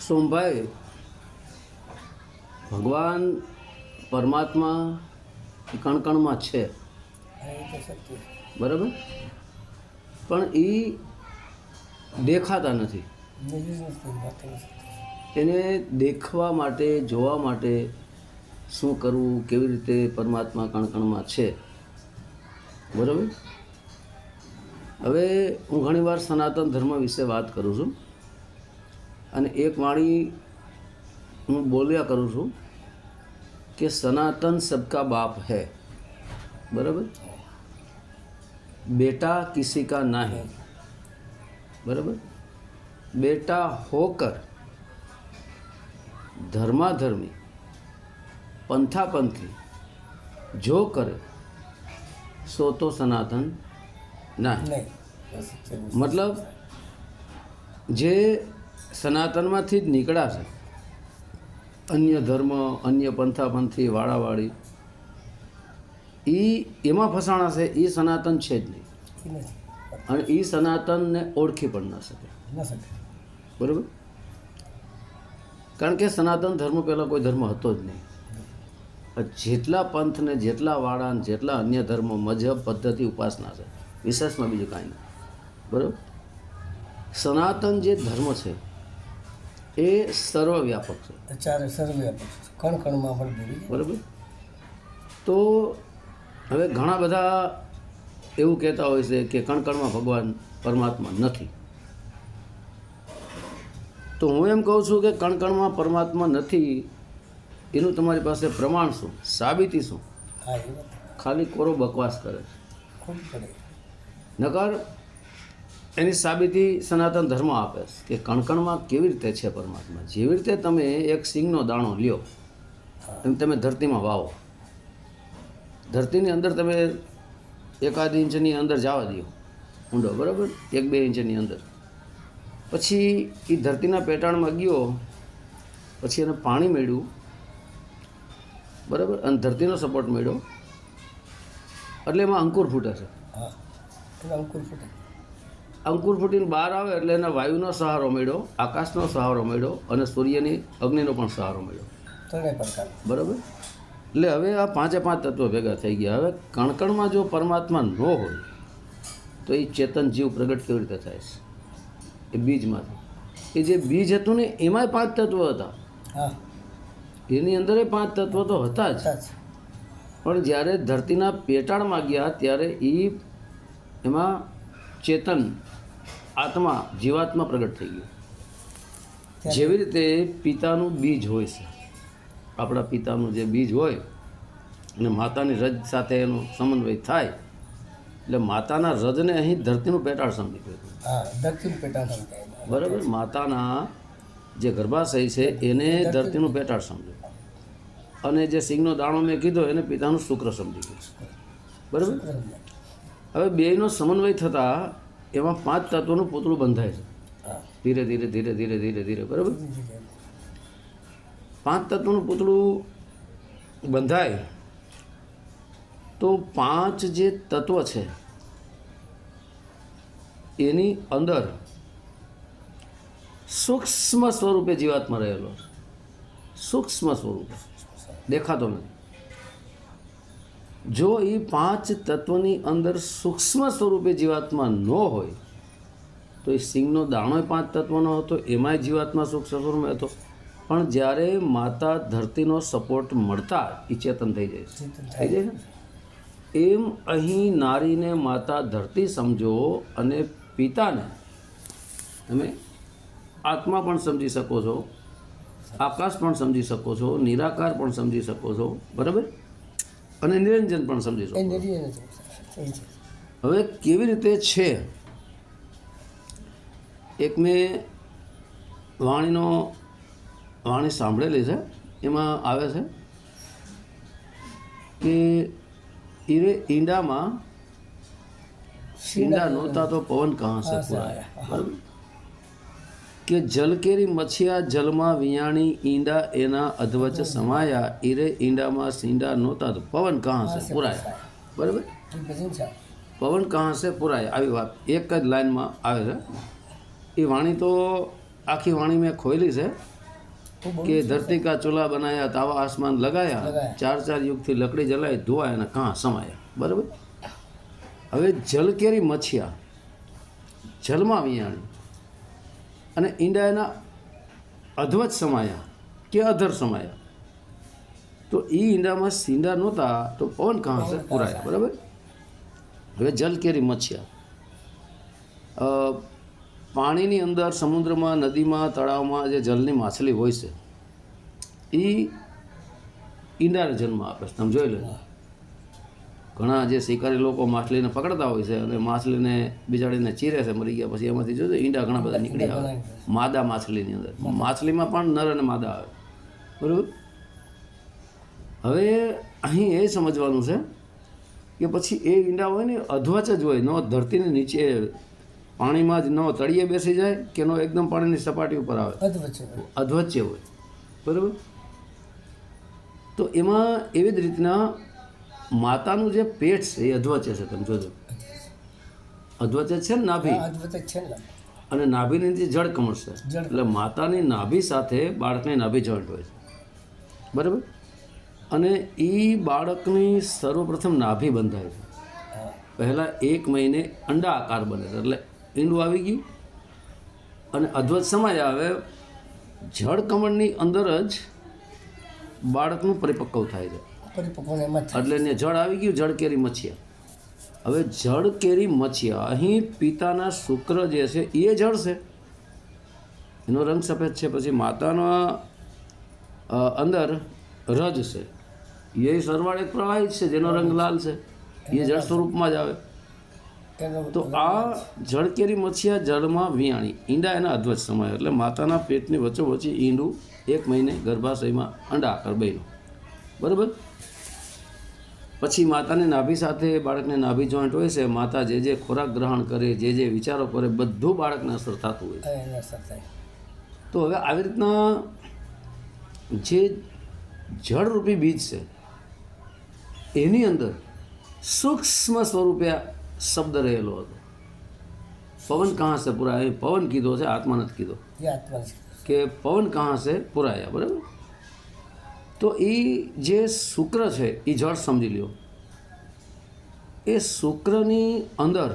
સોમભાઈ, ભગવાન પરમાત્મા કણકણમાં છે, બરાબર, પણ એ દેખાતા નથી. એને દેખવા માટે, જોવા માટે શું કરવું, કેવી રીતે પરમાત્મા કણકણમાં છે, બરાબર. હવે હું ઘણીવાર સનાતન ધર્મ વિશે વાત કરું છું અને એક વાણી હું બોલ્યા કરું છું કે સનાતન સબકા બાપ है, बराबर, बेटा किसी का नहीं, बराबर. बेटा होकर धर्माधर्मी पंथापंथी जो करे सो तो सनातन नहीं. मतलब જે સનાતનમાંથી જ નીકળ્યા છે, અન્ય ધર્મ, અન્ય પંથાપંથી, વાળાવાળી, એમાં ફસાણા છે, એ સનાતન છે જ નહીં. અને એ સનાતનને ઓળખી પણ ન શકે, બરાબર. કારણ કે સનાતન ધર્મ પહેલાં કોઈ ધર્મ હતો જ નહીં. જેટલા પંથને, જેટલા વાળા, જેટલા અન્ય ધર્મો, મજહબ, પદ્ધતિ, ઉપાસના છે, વિશેષમાં બીજું કાંઈ નહીં, બરાબર. સનાતન જે ધર્મ છે એ સર્વવ્યાપક છે, સર્વવ્યાપક, કણ કણમાં પણ, બરાબર. તો હવે ઘણા બધા એવું કહેતા હોય છે કે કણ કણમાં ભગવાન પરમાત્મા નથી. તો હું એમ કહું છું કે કણ કણમાં પરમાત્મા નથી, એનું તમારી પાસે પ્રમાણ શું, સાબિતી શું? ખાલી કોરો બકવાસ કરે છે. નકર એની સાબિતી સનાતન ધર્મ આપે છે કે કણકણમાં કેવી રીતે છે પરમાત્મા. જેવી રીતે તમે એક સિંગનો દાણો લ્યો એમ તમે ધરતીમાં વાવો, ધરતીની અંદર તમે 1-1 ઇંચની અંદર જવા દો ઊંડો, બરાબર, 1-2 ઇંચની અંદર. પછી એ ધરતીના પેટાળમાં ગયો, પછી એને પાણી મળ્યું, બરાબર, અને ધરતીનો સપોર્ટ મળ્યો, એટલે એમાં અંકુર ફૂટે છે. અંકુર ફૂટીને બહાર આવે એટલે એને વાયુનો સહારો મળ્યો, આકાશનો સહારો મળ્યો અને સૂર્યની અગ્નિનો પણ સહારો મળ્યો, બરાબર. એટલે હવે આ 5 તત્વો ભેગા થઈ ગયા. હવે કણકણમાં જો પરમાત્મા ન હોય તો એ ચેતન જીવ પ્રગટ કેવી રીતે થાય છે? એ બીજમાંથી. એ જે બીજ હતું ને એમાંય 5 તત્વો હતા, એની અંદર 5 તત્વો તો હતા જ, પણ જ્યારે ધરતીના પેટાળમાં ગયા ત્યારે એમાં ચેતન, આત્મા, જીવાત્મા પ્રગટ થઈ ગયું. જેવી રીતે પિતાનું બીજ હોય છે, આપણા પિતાનું જે બીજ હોય અને માતાની રજ સાથે એનો સમન્વય થાય એટલે માતાના રજને અહીં ધરતીનું પેટાળ સમજી ગયું, બરાબર. માતાના જે ગર્ભાશય છે એને ધરતીનું પેટાળ સમજો, અને જે સિંગનો દાણો મેં કીધો એને પિતાનું શુક્ર સમજી ગયું, બરાબર. હવે બેયનો સમન્વય થતાં એમાં 5 તત્વોનું પૂતળું બંધાય છે, ધીરે ધીરે ધીરે ધીરે ધીરે ધીરે, બરાબર. 5 તત્વોનું પૂતળું બંધાય તો 5 જે તત્વ છે એની અંદર સૂક્ષ્મ સ્વરૂપે જીવાત્મા રહેલો, સૂક્ષ્મ સ્વરૂપે દેખાતો નથી. જો એ 5 તત્વની અંદર સૂક્ષ્મ સ્વરૂપે જીવાત્મા ન હોય તો એ સિંગનો દાણો 5 તત્વનો હતો, એમાંય જીવાત્મા સૂક્ષ્મ સ્વરૂપે હતો. પણ જ્યારે માતા ધરતીનો સપોર્ટ મળતા એ ચેતન થઈ જાય છે, થઈ જાય ને. એમ અહીં નારીને માતા ધરતી સમજો અને પિતાને તમે આત્મા પણ સમજી શકો છો, આકાશ પણ સમજી શકો છો, નિરાકાર પણ સમજી શકો છો, બરાબર, અને નિરંજન પણ સમજી શકો. હવે કેવી રીતે છે? એક મેં વાણી સાંભળેલી છે, એમાં આવે છે કે ઈંડામાં ઈંડા નહોતા તો પવન કહાં સે પુરાયા, બરાબર. કે જલકેરી મછિયા જલમાં વિયાણી, ઈંડા એના અધવચ સમાયા, ઈંડામાં સીંડા નહોતા તો પવન કહાં સે પુરાયા, બરાબર. પવન કહાં સે પુરાયા, આવી વાત એક જ લાઈનમાં આવે છે. એ વાણી તો આખી વાણી મેં ખોયેલી છે, कि धरती का चूल्हा बनाया तावा आसमान लगाया 4 युग थी लकड़ी जलाई धोवाया અને કાં સમાયા બરાબર હવે જલ કેરી મચ્છિયા જલમાં વિયાણી અને ઈંડા એના અધવચ સમાયા કે અધર સમાયા તો એ ઈંડામાં સીંડા નહોતા તો પવન કાં સે પુરાયા બરાબર હવે જલ કેરી મચ્છિયા પાણીની અંદર સમુદ્રમાં નદીમાં તળાવમાં જે જલની માછલી હોય છે એ ઈંડાને જન્મ આપે છે તમે જોઈ લો ઘણા જે શિકારી લોકો માછલીને પકડતા હોય છે અને માછલીને બિચાડીને ચીરે છે મરી ગયા પછી એમાંથી જોજો ઈંડા ઘણા બધા નીકળી આવે માદા માછલીની અંદર માછલીમાં પણ નર અને માદા આવે બરાબર હવે અહીં એ સમજવાનું છે કે પછી એ ઈંડા હોય ને અધવચ જ હોય ન ધરતીની નીચે પાણીમાં જ ન તળિયે બેસી જાય કે નો એકદમ પાણીની સપાટી ઉપર આવે અધવચ્ચે હોય બરાબર તો એમાં એવી જ રીતના માતાનું જે પેટ છે એ અધવચ્ચે છે તમે જોજો અધવચ્ચે છે ને નાભી અને નાભીની જે જળ કમળ છે એટલે માતાની નાભી સાથે બાળકની નાભી જોઈન્ટ હોય છે બરાબર અને એ બાળકની સર્વપ્રથમ નાભી બંધાય છે પહેલાં 1 મહિને અંડા આકાર બને છે એટલે ઈંડું આવી ગયું અને અધવચ સમય આવે જળ કમળની અંદર જ બાળકનું પરિપક્વ થાય છે એટલે એને જળ આવી ગયું જળ કેરી મચ્છિયા હવે જળ કેરી મચ્છિયા અહીં પિતાના શુક્ર જે છે એ જળ છે એનો રંગ સફેદ છે પછી માતાના અંદર રજ છે એ સરવાળ એક પ્રવાહી છે જેનો રંગ લાલ છે એ જળ સ્વરૂપમાં જ આવે તો આ જળ કેરી મચ્છિયા જળમાં વિયાણી ઈંડા એના અધવચ સમય એટલે માતાના પેટની વચ્ચોવચ્ચી ઈંડું 1 મહિને ગર્ભાશયમાં અંડા આકાર બન્યું બરાબર પછી માતાની નાભી સાથે બાળકને નાભી જોઈન્ટ હોય છે માતા જે ખોરાક ગ્રહણ કરે જે વિચારો કરે બધું બાળકને અસર થતું હોય તો હવે આવી રીતના જે જળરૂપી બીજ છે એની અંદર સૂક્ષ્મ સ્વરૂપે શબ્દ રહેલો હતો પવન કહાં સે પુરાયા પવન કીધો છે આત્મા નથી કીધો કે પવન કહાં સે પુરાયા બરાબર તો એ જે શુક્ર છે એ જળ સમજી લ્યો એ શુક્રની અંદર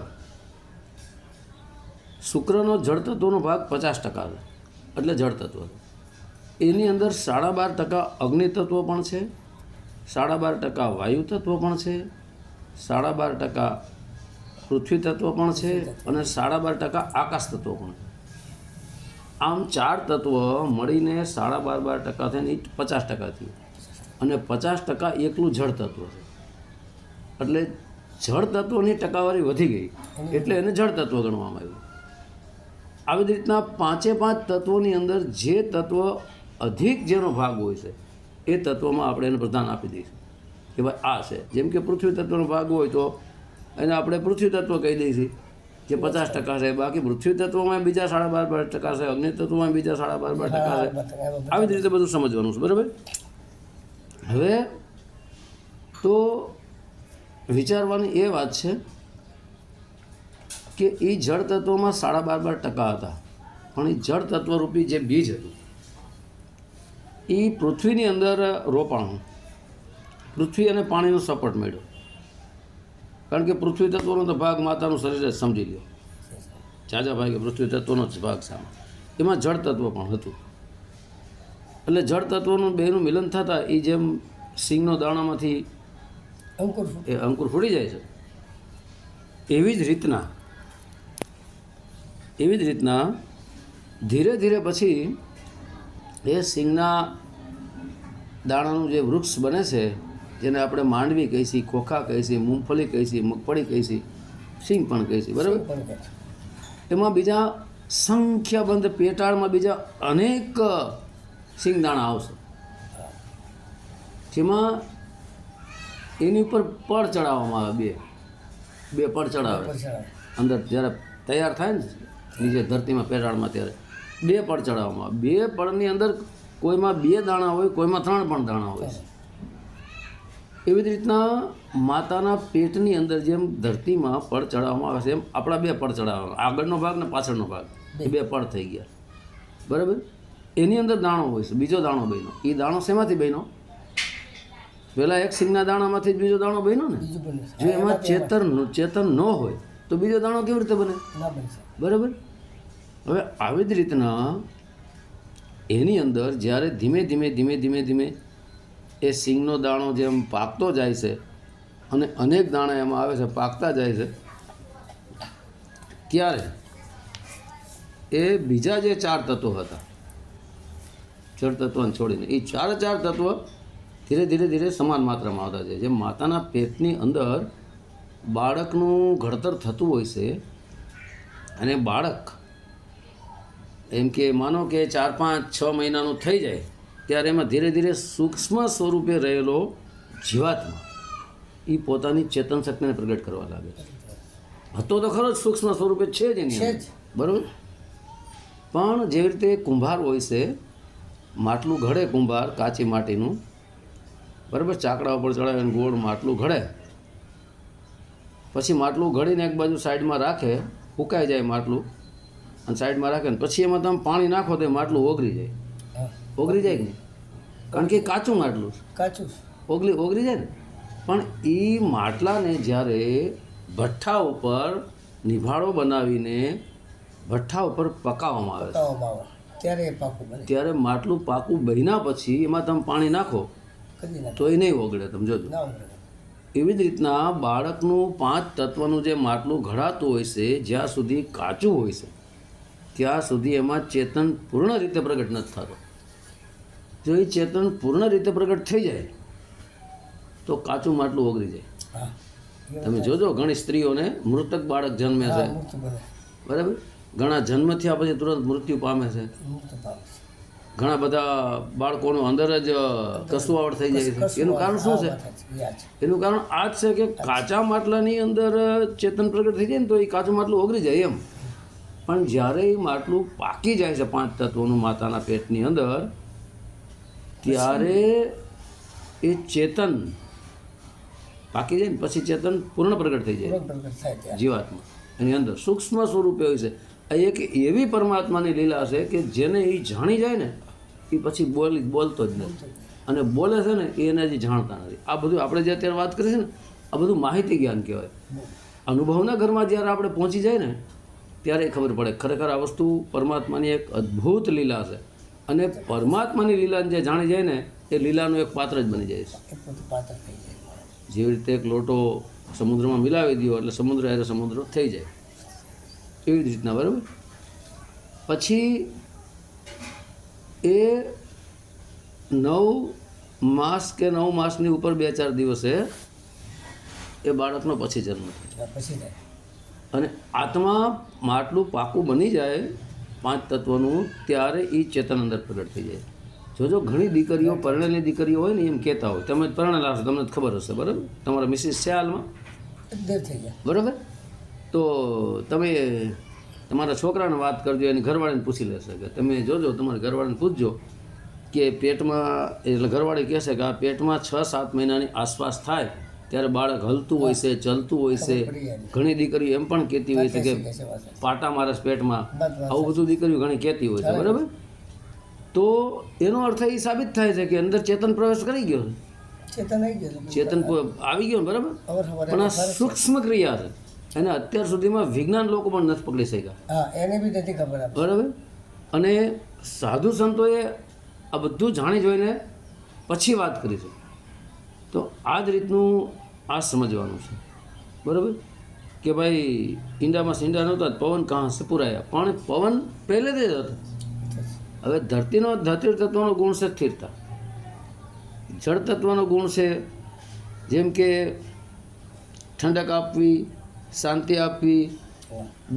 શુક્રનો જળતત્વનો ભાગ 50% છે એટલે જળતત્વ એની અંદર 12.5% અગ્નિ તત્વ પણ છે 12.5% વાયુ તત્વ પણ છે 12.5% પૃથ્વી તત્વ પણ છે અને 12.5% આકાશ તત્વ પણ છે આમ 4 તત્વ મળીને 12.5% થઈને 50% થયું અને 50% એકલું જળ તત્વ છે એટલે જળ તત્વની ટકાવારી વધી ગઈ એટલે એને જળ તત્વ ગણવામાં આવ્યું આવી જ રીતના 5 તત્વોની અંદર જે તત્વ અધિક જેનો ભાગ હોય છે એ તત્વમાં આપણે એને પ્રધાન આપી દઈશું કે ભાઈ આ છે જેમ કે પૃથ્વી તત્વનો ભાગ હોય તો એને આપણે પૃથ્વી તત્વ કહી દઈશું જે 50% છે બાકી પૃથ્વી તત્વમાં બીજા 12.5% છે અગ્નિ તત્વમાં બીજા 12.5% છે આવી જ રીતે બધું સમજવાનું છે બરાબર હવે તો વિચારવાની એ વાત છે કે એ જળ તત્વમાં 12.5% હતા પણ એ જળ તત્વરૂપી જે બીજ હતું એ પૃથ્વીની અંદર રોપાણું પૃથ્વી અને પાણીનો સપોર્ટ મળ્યો કારણ કે પૃથ્વી તત્વનો તો ભાગ માતાનું શરીર જ સમજી લ્યો જાજા ભાઈ કે પૃથ્વી તત્વનો જ ભાગ સામે એમાં જળ તત્વ પણ હતું એટલે જળ તત્વનું બેનું મિલન થતાં એ જેમ સિંગનો દાણામાંથી અંકુર ફૂટી જાય છે એવી જ રીતના ધીરે ધીરે પછી એ સિંગના દાણાનું જે વૃક્ષ બને છે જેને આપણે માંડવી કહીશી ખોખા કહીશી મૂંગફળી કહીશી મગફળી કહીશી સિંગ પણ કહીશી બરાબર એમાં બીજા સંખ્યાબંધ પેટાળમાં બીજા અનેક સિંગદાણા આવશે જેમાં એની ઉપર પડ ચડાવવામાં આવે બે પડ ચડાવે અંદર જ્યારે તૈયાર થાય ને નીચે ધરતીમાં પેટાળમાં ત્યારે 2 પડ ચડાવવામાં આવે 2 પડની અંદર કોઈમાં 2 દાણા હોય કોઈમાં 3 પણ દાણા હોય એવી જ રીતના માતાના પેટની અંદર જેમ ધરતીમાં પડ ચડાવવામાં આવે છે એમ આપણા 2 પડ ચડાવવામાં આગળનો ભાગ ને પાછળનો ભાગ એ 2 પડ થઈ ગયા બરાબર એની અંદર દાણો હોય છે, બીજો દાણો બન્યો. એ દાણો શેમાંથી બન્યો? પહેલાં એક સિંગના દાણામાંથી જ બીજો દાણો બન્યો ને. બીજું બને જો એમાં ચેતન ન હોય તો બીજો દાણો કેવી રીતે બને? ના બને છે. બરાબર. હવે આવી જ રીતના એની અંદર જ્યારે ધીમે ધીમે ધીમે ધીમે ધીમે એ સિંગનો દાણો જેમ પાકતો જાય છે અને અનેક દાણા એમાં આવે છે, પાકતા જાય છે, ત્યારે એ બીજા જે 4 તત્વો હતા, જળ તત્વને છોડીને, એ 4 તત્વો ધીરે ધીરે ધીરે સમાન માત્રામાં આવતા જાય. જેમ માતાના પેટની અંદર બાળકનું ઘડતર થતું હોય છે અને બાળક એમ કે માનો કે 4, 5, 6 મહિનાનું થઈ જાય ત્યારે એમાં ધીરે ધીરે સૂક્ષ્મ સ્વરૂપે રહેલો જીવાત્મા એ પોતાની ચેતન શક્તિને પ્રગટ કરવા લાગે છે. હતો તો ખરો જ સૂક્ષ્મ સ્વરૂપે છે જ એની અંદર, બરાબર. પણ જેવી રીતે કુંભાર હોય છે, માટલું ઘડે કુંભાર કાચી માટીનું, બરાબર, ચાકડા ઉપર ચડાવીને ગોળ માટલું ઘડે, પછી માટલું ઘડીને એક બાજુ સાઈડમાં રાખે, ફૂંકાઈ જાય માટલું અને સાઈડમાં રાખે ને પછી એમાં તમે પાણી નાખો તો એ માટલું ઓગળી જાય. ઓગળી જાય કે નહીં? કારણ કે કાચું માટલું કાચું ઓગળી જાય ને. પણ એ માટલાને જ્યારે ભઠ્ઠા ઉપર નિભાળો બનાવીને ભઠ્ઠા ઉપર પકાવવામાં આવે પકાવવામાં આવે ત્યારે એ પાકું બને. ત્યારે માટલું પાકું બન્યા પછી એમાં તમે પાણી નાખો કદી ના તો એ નહીં ઓગળે. તમે જોજો. ના ઉગડે. એવી જ રીતના બાળકનું 5 તત્વનું જે માટલું ઘડાતું હોય છે, જ્યાં સુધી કાચું હોય છે ત્યાં સુધી એમાં ચેતન પૂર્ણ રીતે પ્રગટ નથી થતો. જો એ ચેતન પૂર્ણ રીતે પ્રગટ થઈ જાય તો કાચું માટલું ઓગળી જાય. હા તમે જોજો ઘણી સ્ત્રીઓને મૃતક બાળક જન્મે છે, મૂર્તિ બને. બરાબર, ઘણા જન્મ થયા પછી તુરંત મૃત્યુ પામે છે, મૂર્તિ પામે છે. ઘણા બધા બાળકોનું અંદર જ કસુવાવડ થઈ જાય છે. એનું કારણ શું છે? યાદ છે. એનું કારણ આ જ છે કે કાચા માટલાની અંદર ચેતન પ્રગટ થઈ જાય ને તો એ કાચું માટલું ઓગળી જાય એમ. પણ જ્યારે એ માટલું પાકી જાય છે 5 તત્વોનું માતાના પેટની અંદર, ત્યારે એ ચેતન પાકી જાય ને પછી ચેતન પૂર્ણ પ્રગટ થઈ જાય. પૂર્ણ પ્રગટ થાય ત્યારે. જીવાત્મા એની અંદર સૂક્ષ્મ સ્વરૂપે હોય છે. આ એક એવી પરમાત્માની લીલા છે કે જેને એ જાણી જાય ને એ પછી બોલતો જ નથી, અને બોલે છે ને એ એને હજી જાણતા નથી. આ બધું આપણે જે અત્યારે વાત કરીએ છીએ ને, આ બધું માહિતી જ્ઞાન કહેવાય. અનુભવના ઘરમાં જ્યારે આપણે પહોંચી જાય ને ત્યારે ખબર પડે ખરેખર આ વસ્તુ પરમાત્માની એક અદ્ભુત લીલા છે. અને પરમાત્માની લીલાને જે જાણી જાય ને એ લીલાનું એક પાત્ર જ બની જાય છે. એ પોતે પાત્ર થઈ જાય. જેવી રીતે એક લોટો સમુદ્રમાં મિલાવી દો એટલે સમુદ્ર હારે સમુદ્ર થઈ જાય, એવી જ રીતના, બરાબર. પછી એ 9 માસ કે 9 માસની ઉપર 2-4 દિવસે એ બાળકનો પછી જન્મ થાય. પછી થાય. અને આત્મા માટલું પાકું બની જાય 5 તત્વનું ત્યારે એ ચેતન અંદર પ્રગટ થઈ જાય. જોજો ઘણી દીકરીઓ, પરણેલી દીકરીઓ હોય ને એમ કહેતા હોય, તમે પરણેલા હશો તમને ખબર હશે, બરાબર, તમારા મિસિસ છે હાલમાં, દેર થઈ જાય. બરાબર, તો તમે તમારા છોકરાને વાત કરજો, એની ઘરવાળીને પૂછી લેશે કે તમે જોજો તમારી ઘરવાળીને પૂછજો કે પેટમાં, એટલે ઘરવાળી કહેશે કે આ પેટમાં 6-7 મહિનાની આસપાસ થાય ત્યારે બાળક હલતું હોય છે, ચલતું હોય છે. ઘણી દીકરીઓ એમ પણ કહેતી હોય છે કે પાટા મારે છે પેટમાં, આવું બધું દીકરીઓ ઘણી કહેતી હોય છે, બરાબર. તો એનો અર્થ એ સાબિત થાય છે કે અંદર ચેતન પ્રવેશ કરી ગયો છે, ચેતન આવી ગયું. ચેતન આવી ગયો, બરાબર. પણ આ સૂક્ષ્મ ક્રિયા છે, એને અત્યાર સુધીમાં વિજ્ઞાન લોકો પણ નથી પકડી શક્યા. હા, એને બી નથી ખબર. બરાબર. અને સાધુ સંતોએ આ બધું જાણી જોઈને પછી વાત કરી છે. તો આ જ રીતનું આ સમજવાનું છે, બરાબર, કે ભાઈ ઈંડામાં સીંડા નહોતા, પવન કહાં સે પુરાયા, પણ પવન પહેલેથી જ હતો. હવે ધરતી તત્વનો ગુણ છે સ્થિરતા, જળ તત્વનો ગુણ છે જેમ કે ઠંડક આપવી, શાંતિ આપવી,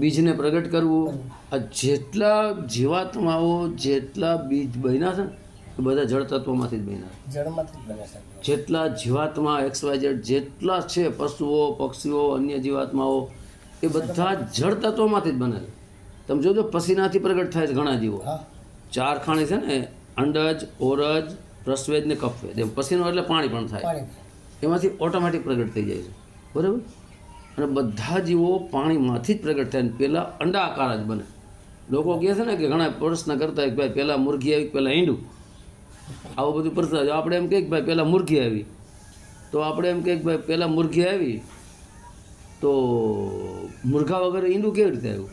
બીજને પ્રગટ કરવું. આ જેટલા જીવાત્માઓ, જેટલા બીજ બન્યા છે ને એ બધા જળ તત્વોમાંથી જ બન્યા. જળમાંથી જ બને છે. જેટલા જીવાત્મા XYZ જેટલા છે, પશુઓ, પક્ષીઓ, અન્ય જીવાત્માઓ, એ બધા જળ તત્વોમાંથી જ બને છે. તમે જોજો પસીનાથી પ્રગટ થાય છે ઘણા જીવો. 4 ખાણી છે ને, અંડજ, ઓરજ, પ્રસ્વેદ ને કફવેદ, એમ પસીનો એટલે પાણી પણ થાય, એમાંથી ઓટોમેટિક પ્રગટ થઈ જાય છે, બરાબર. અને બધા જીવો પાણીમાંથી જ પ્રગટ થાય, પહેલાં અંડાકાર જ બને, લોકો કહે છે ને કે ઘણા પ્રશ્ન કરતા હોય કે ભાઈ પહેલાં મુરઘી આવી પહેલાં ઈંડું, આવું બધું પ્રશ્ન. આપણે એમ કહીએ કે ભાઈ પહેલાં મુરઘી આવી, તો આપણે એમ કહીએ કે ભાઈ પહેલાં મુરઘી આવી તો મુરઘા વગર ઈંડું કેવી રીતે આવ્યું?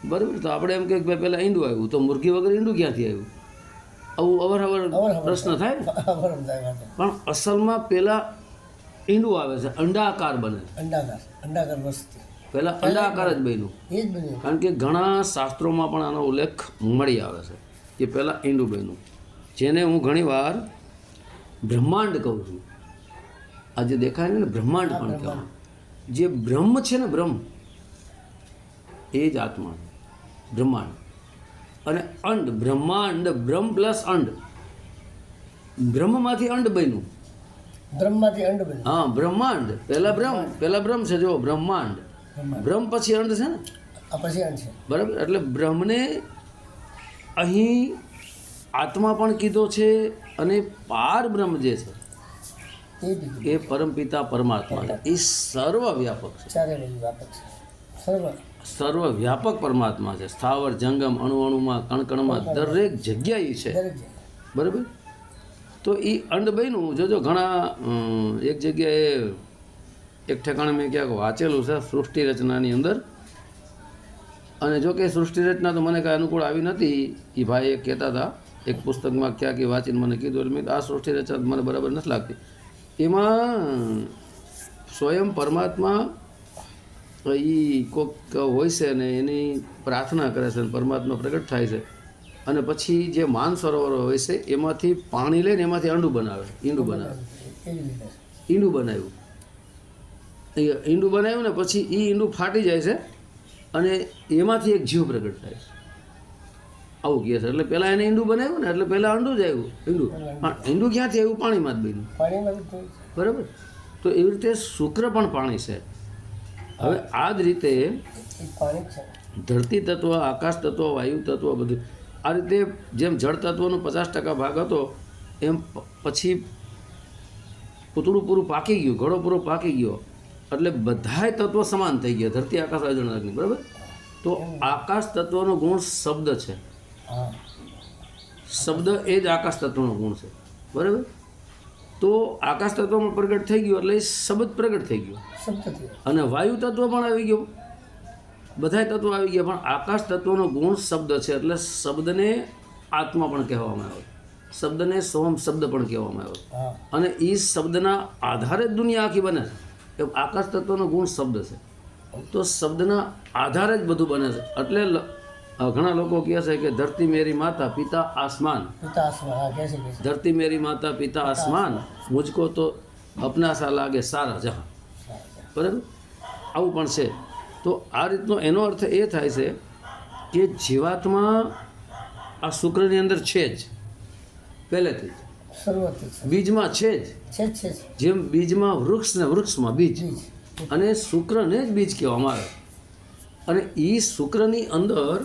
બરાબર. તો આપણે એમ કહીએ કે ભાઈ પહેલાં ઈંડું આવ્યું, તો મુરઘી વગર ઈંડું ક્યાંથી આવ્યું? આવું અવારનવાર પ્રશ્ન થાય ને. પણ અસલમાં પહેલાં ઈંડું આવે છે, અંડાકાર બને છે. અંડાકાર વસ્તુ પહેલાં અંડાકાર જ બન્યું. એ જ બન્યું. કારણ કે ઘણા શાસ્ત્રોમાં પણ આનો ઉલ્લેખ મળી આવે છે કે પહેલાં ઈંડું બન્યું, જેને હું ઘણીવાર બ્રહ્માંડ કહું છું. આ જે દેખાય ને બ્રહ્માંડ પણ કહેવાય. જે બ્રહ્મ છે ને, બ્રહ્મ એ જ આત્મા છે, બ્રહ્માંડ. અને અંડ, બ્રહ્માંડ, બ્રહ્મ પ્લસ અંડ, બ્રહ્મમાંથી અંડ બન્યું. બ્રહ્મમાંથી અંડ બન્યું. હા, બ્રહ્માંડ પહેલા બ્રહ્મ છે. જો બ્રહ્માંડ, બ્રહ્મ પછી અંડ છે ને, આ પછી અંડ છે. બરાબર. એટલે બ્રહ્મને અહીં આત્મા પણ કીધો છે, અને પાર બ્રહ્મ જે છે એ બી એ પરમપિતા પરમાત્મા છે. એ સર્વવ્યાપક છે, ચારે બાજુ વ્યાપક છે. સર્વવ્યાપક પરમાત્મા છે. સ્થાવર જંગમ, અણુ અણુમાં, કણકણમાં, દરેક જગ્યાએ છે. દરેક જગ્યાએ. બરાબર. તો એ અંડ બન્યું. જોજો ઘણા એક જગ્યાએ એક ઠેકાણે મેં ક્યાંક વાંચેલું છે સૃષ્ટિ રચનાની અંદર, અને જો કે સૃષ્ટિ રચના તો મને કાંઈ અનુકૂળ આવી નથી. એ ભાઈ એક કહેતા હતા, એક પુસ્તકમાં ક્યાંક એ વાંચીને મને કીધું. એટલે મેં આ સૃષ્ટિ રચના મને બરાબર નથી લાગતી. એમાં સ્વયં પરમાત્મા એ કોઈક હોય છે ને એની પ્રાર્થના કરે છે, અને પરમાત્મા પ્રગટ થાય છે, અને પછી જે માનસરોવર હોય છે એમાંથી પાણી લઈને એમાંથી ઈંડું બનાવે. ઈંડું બનાવ્યું. ઈંડું બનાવ્યું ને પછી એ ઈંડું ફાટી જાય છે, અને એમાંથી એક જીવ પ્રગટ થાય છે. આવું કહે છે. એટલે પહેલાં એને ઈંડું બનાવ્યું ને, એટલે પહેલાં ઈંડું જ આવ્યું. ઈંડું પણ ઈંડું ક્યાંથી આવ્યું? પાણીમાં જ બન્યું. બરાબર. તો એવી રીતે શુક્ર પણ પાણી છે. હવે આ જ રીતે ધરતી તત્વ, આકાશ તત્વ, વાયુ તત્વ, બધું આ રીતે જેમ જળ તત્વનો 50% ભાગ હતો, એમ પછી પૂતળું પૂરું પાકી ગયું, ઘડો પૂરો પાકી ગયો, એટલે બધાય તત્વો સમાન થઈ ગયા. ધરતી, આકાશ, વાયુ, જળ, અગ્નિ. બરાબર. તો આકાશ તત્વનો ગુણ શબ્દ છે. શબ્દ એ જ આકાશ તત્વનો ગુણ છે. બરાબર. તો આકાશ તત્વમાં પ્રગટ થઈ ગયું એટલે એ શબ્દ પ્રગટ થઈ ગયો, અને વાયુ તત્વ પણ આવી ગયો, બધાય તત્વો આવી ગયા. પણ આકાશ તત્વનો ગુણ શબ્દ છે, એટલે શબ્દને આત્મા પણ કહેવામાં આવે, શબ્દને સોમ શબ્દ પણ કહેવામાં આવે. અને એ શબ્દના આધારે જ દુનિયા આખી બને છે. આકાશ તત્વનો ગુણ શબ્દ છે, તો શબ્દના આધારે જ બધું બને છે. એટલે ઘણા લોકો કહે છે કે ધરતી મેરી માતા પિતા આસમાન, ધરતી મેરી માતા પિતા આસમાન, મુझको તો અપના સા લાગે સારા જહાં. બરાબર. આવું પણ છે. તો આ રીતનો એનો અર્થ એ થાય છે કે જીવાત્મા આ શુક્રની અંદર છે જ પહેલેથી, બીજમાં છે જ. જેમ બીજમાં વૃક્ષ ને વૃક્ષમાં બીજ, અને શુક્રને જ બીજ કહેવામાં આવે. અને એ શુક્રની અંદર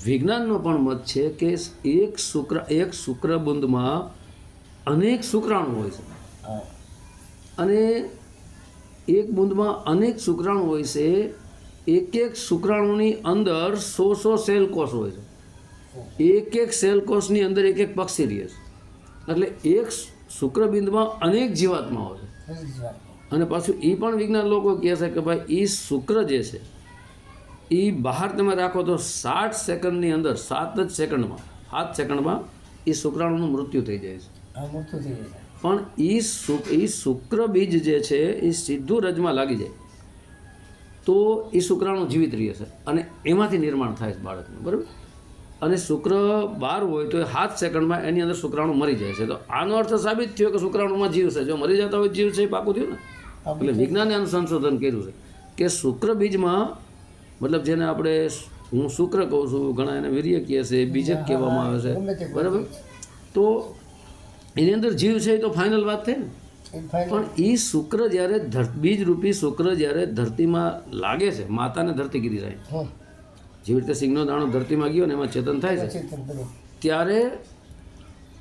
વિજ્ઞાનનો પણ મત છે કે એક શુક્રબુંદમાં અનેક શુક્રાણુ હોય છે, અને એક બુંદમાં અનેક શુક્રાણુ હોય છે. એક શુક્રાણુની અંદર 100 સેલકોષ હોય છે. એક સેલકોષની અંદર એક પક્ષી રહે છે. એટલે એક શુક્રબિંદમાં અનેક જીવાત્મા હોય છે. અને પાછું એ પણ વિજ્ઞાન લોકો કહે છે કે ભાઈ એ શુક્ર જે છે એ બહાર તમે રાખો તો 60 સેકન્ડની અંદર, 7 સેકન્ડમાં એ શુક્રાણુનું મૃત્યુ થઈ જાય છે. પણ એ શુક્ર બીજ જે છે એ સીધું રજમાં લાગી જાય તો એ શુક્રાણુ જીવિત રહે છે, અને એમાંથી નિર્માણ થાય છે બાળકનું. બરાબર. અને શુક્ર 12 હોય તો 7 સેકન્ડમાં એની અંદર શુક્રાણુ મરી જાય છે. તો આનો અર્થ સાબિત થયો કે શુક્રાણુમાં જીવ છે. જો મરી જતા હોય જીવ છે એ પાકું થયું ને. એટલે વિજ્ઞાને આનું સંશોધન કર્યું છે કે શુક્ર બીજમાં, મતલબ જેને આપણે હું શુક્ર કહું છું, ઘણા એને વીર્ય કહે છે, બીજ જ કહેવામાં આવે છે. બરાબર. તો એની અંદર જીવ છે એ તો ફાઇનલ વાત થઈ ને. પણ એ શુક્ર જ્યારે બીજરૂપી શુક્ર જ્યારે ધરતીમાં લાગે છે, માતાને ધરતી કીધી જાય, જેવી રીતે સિંગનો દાણો ધરતીમાં ગયો ને એમાં ચેતન થાય છે, ત્યારે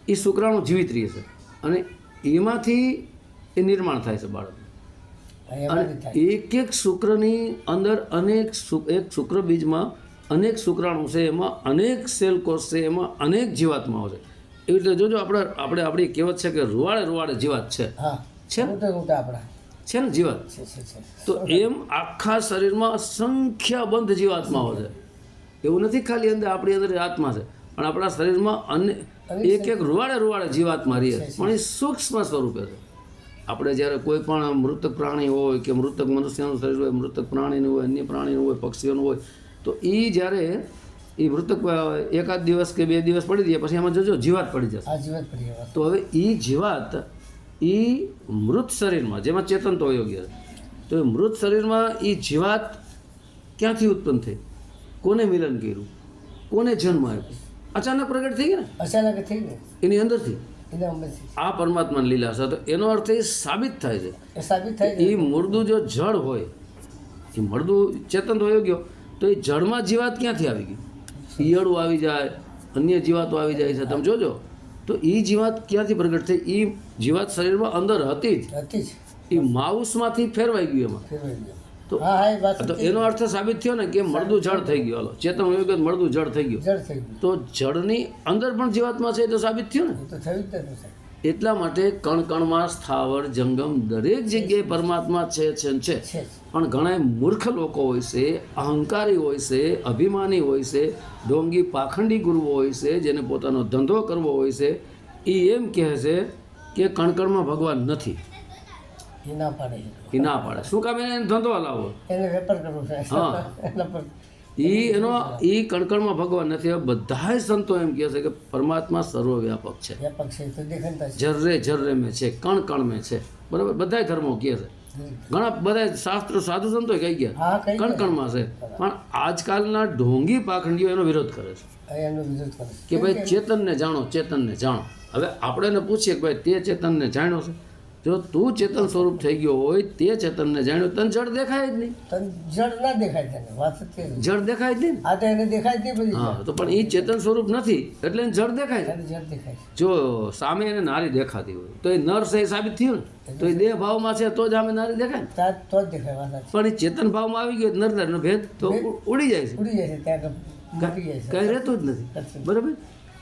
એ શુક્રાણુ જીવિત રહે છે, અને એમાંથી એ નિર્માણ થાય છે બાળક. અને એક શુક્રની અંદર એક શુક્ર બીજમાં અનેક શુક્રાણુ છે, એમાં અનેક સેલ કોષ છે, એમાં અનેક જીવાત્માઓ છે. એવી રીતે જોજો આપણી કહેવત છે કે રૂવાડે રૂવાડે જીવાત છે હા છે ને? મોટા મોટા આપણા છે ને જીવાત? છે તો એમ આખા શરીરમાં સંખ્યાબંધ જીવાત્માઓ છે. એવું નથી ખાલી અંદર આપણી અંદર આત્મા છે, પણ આપણા શરીરમાં એક એક રૂવાડે રૂવાડે જીવાત્મા રહે છે, પણ એ સૂક્ષ્મ સ્વરૂપે છે. આપણે જ્યારે કોઈ પણ મૃતક પ્રાણી હોય કે મૃતક મનુષ્યનું શરીર હોય, મૃતક પ્રાણીનું હોય, અન્ય પ્રાણીનું હોય, પક્ષીઓનું હોય, તો એ જ્યારે એ મૃતક એકાદ દિવસ કે 2 દિવસ પડી જાય પછી એમાં જોજો જીવાત પડી જશે. આ જીવાત પડી ગયા. તો હવે એ જીવાત એ મૃત શરીરમાં જેમાં ચેતન તો યોગ્ય છે, તો એ મૃત શરીરમાં એ જીવાત ક્યાંથી ઉત્પન્ન થઈ, કોને મિલન કર્યું, કોને જન્મ આપ્યો? અચાનક પ્રગટ થઈ ગયા ને, અચાનક થઈ ગઈ એની અંદરથી. એના અંદરથી આ પરમાત્માની લીલા છે. તો એનો અર્થ એ સાબિત થાય છે એ સાબિત થાય એ મૃદુ જો જળ હોય, એ મૃદુ ચેતન તો યોગ્ય, તો એ જળમાં જીવાત ક્યાંથી આવી ગઈ? ઈયળું આવી જાય, અન્ય જીવાતો આવી જાય છે, તમે જોજો. તો એ જીવાત ક્યાંથી પ્રગટ થઈ? એ જીવાત શરીરમાં અંદર હતી જ, હતી જ એ માઉસમાંથી ફેરવાઈ ગયું એમાં. ફેરવાઈ ગયો. તો હા હા એ વાત તો એનો અર્થ સાબિત થયો ને કે મળદું જળ થઈ ગયું. હાલો, ચેતન યોગ્ય મળદું જળ થઈ ગયું. જળ થઈ ગયું. તો જળની અંદર પણ જીવાત્મા છે, એ તો સાબિત થયું ને. એ તો થયું જ નથી સાહેબ. એટલા માટે કણ કણમાં સ્થાવર જંગમ દરેક જગ્યાએ પરમાત્મા છે છે ને છે. છે પણ ઘણા મૂર્ખ લોકો હોય છે, અહંકારી હોય છે, અભિમાની હોય છે, ઢોંગી પાખંડી ગુરુઓ હોય છે, જેને પોતાનો ધંધો કરવો હોય છે, એ એમ કહે છે કે કણકણમાં ભગવાન નથી. એ ના પાડે એ ના પાડે. શું કામ? એને ધંધો હલાવો, એને વેપાર કરવો છે. હા. એના પર એ કણકણમાં ભગવાન નથી. હવે બધાય સંતો એમ કહે છે કે પરમાત્મા સર્વવ્યાપક છે, વ્યાપક છે તો દેખાતા છે. જર્રે જર્રે મેં છે, કણ કણ મેં છે. બરાબર, બધાય ધર્મો કહે છે, ઘણા બધા શાસ્ત્ર સાધુ સંતો કહી ગયા હા કઈ કણ કણમાં છે. પણ આજકાલના ઢોંગી પાખંડીઓ એનો વિરોધ કરે છે એનો વિરોધ કરે છે. કે ભાઈ ચેતનને જાણો, ચેતનને જાણો. હવે આપણે એને પૂછીએ કે ભાઈ તે ચેતનને જાણ્યો છે? જો તું ચેતન સ્વરૂપ થઈ ગયો હોય, તે ચેતનને જાણ્યો, તને જળ દેખાય જ નહીં. તને જળ ના દેખાય તને વાત જ તે. જળ દેખાય જ નહીં ને. આ તો એને દેખાય જ નહીં બધી. હા, તો પણ એ ચેતન સ્વરૂપ નથી એટલે એને જળ દેખાય છે. તને જળ દેખાય છે. જો સામે એને નારી દેખાતી હોય તો એ નર છે, એ સાબિત થયું ને. તો એ દેહ ભાવમાં છે તો જ આમે નારી દેખાય ને. ત્યાં તો જ દેખાય વાત સાચી. પણ એ ચેતન ભાવમાં આવી ગયો નરનો ભેદ તો ઉડી જાય છે, ઉડી જાય છે ત્યાં મૂકી જાય છે. કઈ રહેતું જ નથી. બરાબર,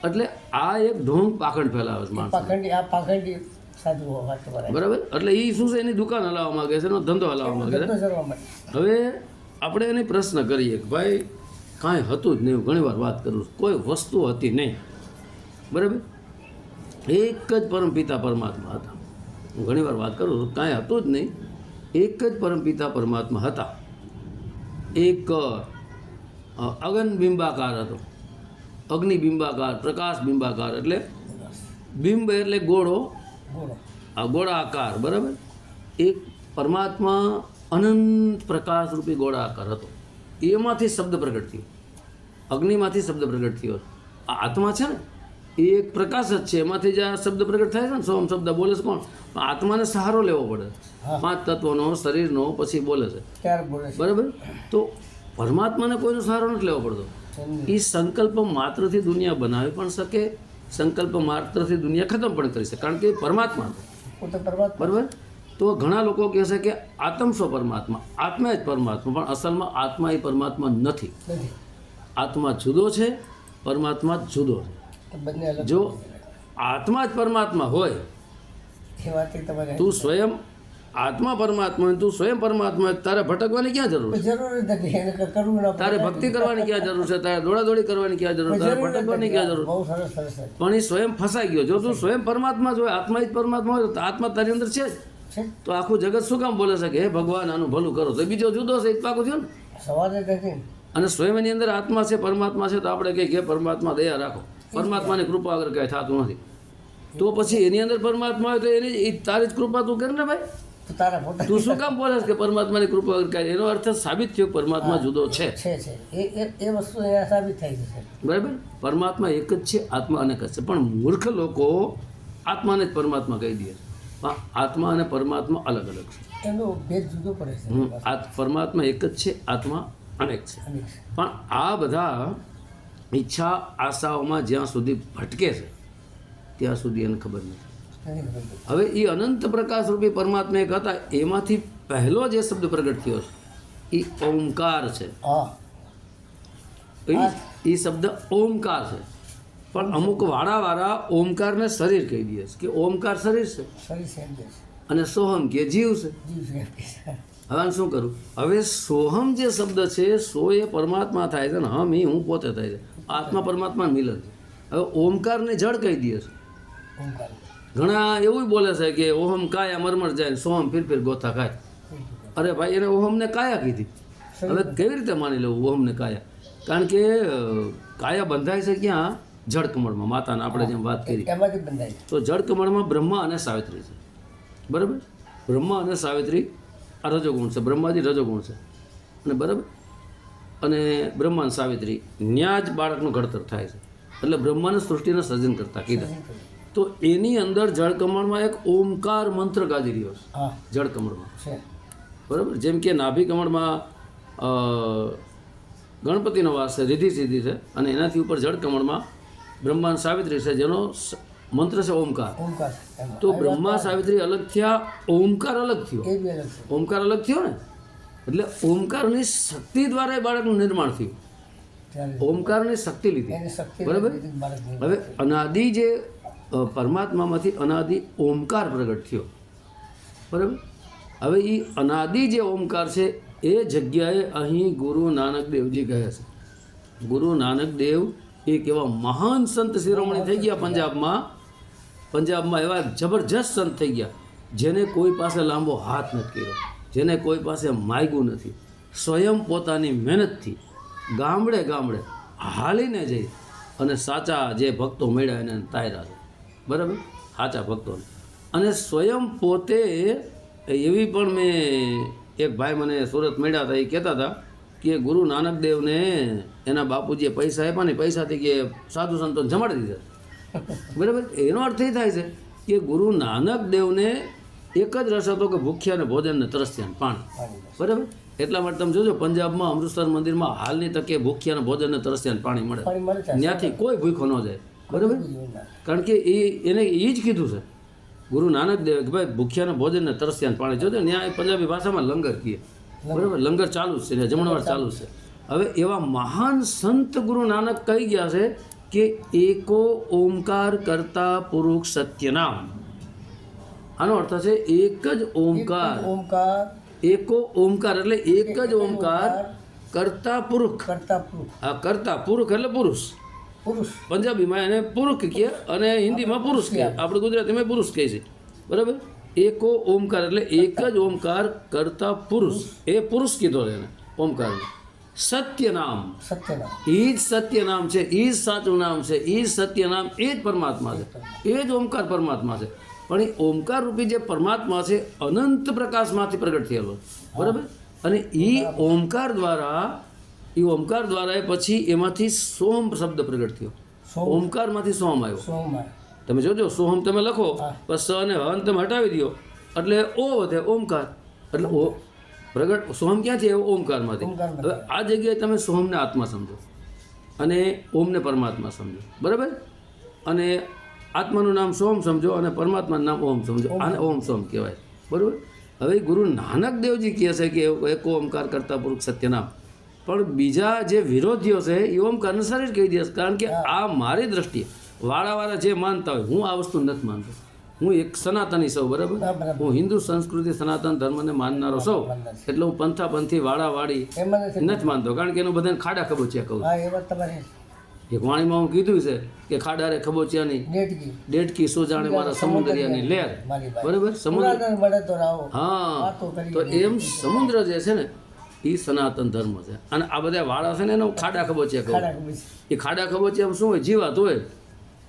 એટલે આ એક ઢોંગ પાખંડ ફેલાવે છે માણસ. પાખંડી આ પાખંડી સાધુ વાત બરાબર. બરાબર, એટલે એ શું છે, એની દુકાન હલાવવા માંગે છે, એનો ધંધો હલાવવા માંગે છે. ધંધો કરવા માટે. હવે આપણે એને પ્રશ્ન કરીએ કે ભાઈ કાંઈ હતું જ નહીં. ઘણી વાર વાત કરું છું, કોઈ વસ્તુ હતી નહીં. બરાબર, એક જ પરમપિતા પરમાત્મા હતા. હું ઘણી વાર વાત કરું છું, કાંઈ હતું જ નહીં, એક જ પરમપિતા પરમાત્મા હતા. એક અગન બિંબાકાર હતો, અગ્નિ બિંબાકાર, પ્રકાશ બિંબાકાર. એટલે બિંબ એટલે ગોળો, બોલો. આ ગોળાકાર. બરાબર, એક પરમાત્મા અનંત પ્રકાશ રૂપી ગોળાકાર હતો. એમાંથી શબ્દ પ્રગટ થયો, અગ્નિમાંથી શબ્દ પ્રગટ થયો. આ આત્મા છે ને, એ એક પ્રકાશ જ છે, એમાંથી જે આ શબ્દ પ્રગટ થાય છે ને, સોમ શબ્દ બોલે છે કોણ? આત્માને સહારો લેવો પડે, 5 તત્વોનો, શરીરનો, પછી બોલે છે. ત્યારે બોલે છે. બરાબર, તો પરમાત્માને કોઈનો સહારો નથી લેવો પડતો. એ સંકલ્પ માત્રથી દુનિયા બનાવી પણ શકે, સંકલ્પ માત્રથી દુનિયા ખતમ પણ કરી શકે, કારણ કે એ પરમાત્મા હતો. પોતે પરમાત્મા. બરાબર, તો ઘણા લોકો કહે છે કે આત્મ સ્વ પરમાત્મા, આત્મા જ પરમાત્મા, પણ અસલમાં આત્મા એ પરમાત્મા નથી. નથી. આત્મા જુદો છે, પરમાત્મા જુદો છે. તો બંને અલગ. જો આત્મા જ પરમાત્મા હોય, એ વાત એ તમારે તું સ્વયં આત્મા પરમાત્મા હોય, તું સ્વયં પરમાત્મા હોય, તારે ભટકવાની ક્યાં જરૂર છે? જરૂર જ નથી. એને કરવું ના પડે. તારે ભક્તિ કરવાની ક્યાં જરૂર છે? તારે દોડાદોડી કરવાની ક્યાં જરૂર? તારે ભટકવાની ક્યાં જરૂર? બહુ સરસ સરસ છે. પણ એ સ્વયં ફસાઈ ગયો. જો તું સ્વયં પરમાત્મા જ હોય, આત્મા જ પરમાત્મા હોય, તો આત્મા તારી અંદર છે જ. છે તો આખું જગત શું કામ બોલે છે કે હે ભગવાન આનું ભલું કરો? તો બીજો જુદો છે, એ પાકું થયું ને. સવાલ જ નથી. અને સ્વયંની અંદર આત્મા છે, પરમાત્મા છે, તો આપણે કહીએ કે પરમાત્મા દયા રાખો, પરમાત્માની કૃપા વગર કાંઈ થતું નથી. તો પછી એની અંદર પરમાત્મા હોય તો એની એ તારી જ કૃપા તું કર ને ભાઈ. તો તારા પોતા તું શું કામ બોલે છે કે પરમાત્માની કૃપા વગર કાંઈ? એનો અર્થ સાબિત થયો પરમાત્મા જુદો છે. છે એ વસ્તુ અહીંયા સાબિત થઈ જશે. બરાબર, પરમાત્મા એક જ છે, આત્મા અનેક જ છે. પણ મૂર્ખ લોકો આત્માને જ પરમાત્મા કહી દે. પણ આત્મા અને પરમાત્મા અલગ અલગ છે. એનો ભેદ જુદો પડે છે. આ પરમાત્મા એક જ છે, આત્મા અનેક છે. પણ આ બધા ઈચ્છા આશાઓમાં જ્યાં સુધી ભટકે છે ત્યાં સુધી એને ખબર નથી. હવે એ અનંત પ્રકાશ રૂપી પરમાત્મા એક હતા, એમાંથી પહેલો જે શબ્દ પ્રગટ થયો છે એ ઓમકાર છે. હા એ શબ્દ ઓમકાર છે, પણ અમુક વાળા ઓમકારને શરીર કહી દે છે કે ઓમકાર શરીર છે શરીર છે એમ કે છે. અને સોહમ કે જીવ છે. જીવ છે એમ કે છે. હવે આને શું કરું? હવે સોહમ જે શબ્દ છે, સો એ પરમાત્મા થાય છે ને હમ એ હું પોતે થાય છે, આત્મા પરમાત્મા મિલન છે. હવે ઓમકારને જળ કહી દે છે. ઓમકાર. ઘણા એવું બોલે છે કે ઓહમ કાયા મરમર જાય ને સોહમ ફિર ગોથા ખાય. અરે ભાઈ, એને ઓહમને કાયા કીધી. હવે કેવી રીતે માની લેવું ઓહમને કાયા? કારણ કે કાયા બંધાય છે ક્યાં? જળકમળમાં. માતાને આપણે જેમ વાત કરી એમાંથી બંધાય. તો જળકમળમાં બ્રહ્મા અને સાવિત્રી છે. બરાબર? બ્રહ્મા અને સાવિત્રી આ રજોગુણ છે, બ્રહ્માજી રજોગુણ છે. અને બરાબર, અને બ્રહ્મા અને સાવિત્રી ન્યા જ બાળકનું ઘડતર થાય છે. એટલે બ્રહ્માને સૃષ્ટિને સર્જન કરતા કીધા. તો એની અંદર જળકમળમાં એક ઓમકાર મંત્ર ગાજી રહ્યો છે. હા જળકમળમાં છે. બરાબર, જેમ કે નાભી કમળમાં ગણપતિનો વાસ છે, રિધિ સિદ્ધિ છે, અને એનાથી ઉપર જળકમળમાં બ્રહ્મા અને સાવિત્રી છે, જેનો મંત્ર છે ઓમકાર. ઓમકાર એમ. તો બ્રહ્મા સાવિત્રી અલગ થયા, ઓમકાર અલગ થયો. એ બી અલગ છે. ઓમકાર અલગ થયો ને, એટલે ઓમકારની શક્તિ દ્વારા એ બાળકનું નિર્માણ થયું. ત્યારે ઓમકારની શક્તિ લીધી. એની શક્તિ બરાબર. લીધી બાળકની. હવે અનાદિ જે પરમાત્મામાંથી અનાદિ ઓમકાર પ્રગટ થયો. બરાબર. હવે એ અનાદિ જે ઓમકાર છે એ જગ્યાએ અહીં ગુરુ નાનક દેવજી કહે છે. ગુરુ નાનક દેવ એક એવા મહાન સંત શિરોમણી થઈ ગયા પંજાબમાં એવા જબરજસ્ત સંત થઈ ગયા, જેને કોઈ પાસે લાંબો હાથ નથી કર્યો, જેને કોઈ પાસે માગ્યું નથી. સ્વયં પોતાની મહેનતથી ગામડે ગામડે હાલીને જઈ અને સાચા જે ભક્તો મળ્યા એને તાર્યા છે. બરાબર, સાચા ભક્તોને. અને સ્વયં પોતે એવી પણ મેં એક ભાઈ મને સુરત મળ્યા હતા, એ કહેતા હતા કે ગુરુ નાનક દેવને એના બાપુજીએ પૈસા આપ્યા ને પૈસાથી કે સાધુ સંતોને જમાડી દીધા. બરાબર, એનો અર્થ એ થાય છે કે ગુરુ નાનક દેવને એક જ રસ હતો કે ભૂખ્યાને ભોજનને તરસ્યાને પાણી. બરાબર, એટલા માટે તમે જોજો પંજાબમાં અમૃતસર મંદિરમાં હાલની તકે ભૂખ્યાને ભોજનને તરસ્યાને પાણી મળે. પાણી મળે છે. ત્યાંથી કોઈ ભૂખો ન જાય. બરાબર, કારણ કે એને એ જ કીધું છે ગુરુ નાનક દેવે કે ભાઈ ભૂખ્યાને ભોજનને તરસ્યાને પાણી. જોજો ત્યાં પંજાબી ભાષામાં લંગર કહે. બરાબર, લંગર ચાલુ જ છે, જમણવાર ચાલુ છે. હવે એવા મહાન સંત ગુરુ નાનક કહી ગયા છે કે એકો ઓમકાર કરતા પુરુષ સત્યનામ. આનો અર્થ છે એક જ ઓમકાર. ઓમકાર. એકો ઓમકાર એટલે એક જ ઓમકાર કરતા પુરુષ. કરતા પુરુષ. આ કરતા પુરુષ એટલે પુરુષ. પુરુષ. પંજાબીમાં એને પુરુષ કહે અને હિન્દીમાં પુરુષ કહે, આપણે ગુજરાતીમાં પુરુષ કહે છે. બરાબર, એકો ઓમકાર એટલે એક જ ઓમકાર કરતા પુરુષ. એ પુરુષ કીધો એને ઓમકારને. સત્ય નામ, સત્યનામ. એ જ સત્ય નામ છે, એ જ સાચું નામ છે, એ જ સત્ય નામ, એ જ પરમાત્મા છે, એ જ ઓમકાર પરમાત્મા છે. પણ એ ઓમકાર રૂપી જે પરમાત્મા છે અનંત પ્રકાશમાંથી પ્રગટ થયેલો. બરાબર, અને એ ઓમકાર દ્વારા એ પછી એમાંથી સોમ શબ્દ પ્રગટ થયો. ઓમકારમાંથી સોમ આવ્યો. સોમવાર. તમે જોજો, સોહમ તમે લખો બસ સ અને હન તમે હટાવી દો એટલે ઓ વધે ઓમકાર. એટલે ઓ પ્રગટ સોહમ ક્યાંથી આવ્યો? ઓમકારમાંથી. હવે આ જગ્યાએ તમે સોહમને આત્મા સમજો અને ઓમને પરમાત્મા સમજો. બરાબર, અને આત્માનું નામ સોમ સમજો અને પરમાત્માનું નામ ઓમ સમજો. આને ઓમ સોમ કહેવાય. બરાબર. હવે ગુરુ નાનક દેવજી કહે છે કે એક ઓમકાર કરતા પુરુષ સત્યનામ. પણ બીજા જે વિરોધીઓ છે એ ઓમકારને શરીર કહી દે. કારણ કે આ મારી દ્રષ્ટિએ વાળા જે માનતા હોય, હું આ વસ્તુ નથી માનતો. હું એક સનાતની સૌ. બરાબર, હું હિન્દુ સંસ્કૃતિ સનાતન ધર્મને માનનારો સૌ. એટલે હું પંથી વાળી નથી માનતો. કારણ કે એનું બધાને ખાડા ખબોચિયા કહું. હા, એ વાત તમારી. એક વાણીમાં હું કીધું છે કે ખાડા રે ખબોચિયાની ડેટકી. ડેટકી સો જાણે મારા સમુદ્રિયાની લહેર. બરાબર, સમુદ્ર. મળે તો રાવો. હા, તો એમ સમુદ્ર જે છે ને એ સનાતન ધર્મ છે. અને આ બધા વાળા છે ને એનો ખાડા ખબોચિયા કહું. એ ખાડા ખબોચિયામાં શું હોય? જીવાત હોય,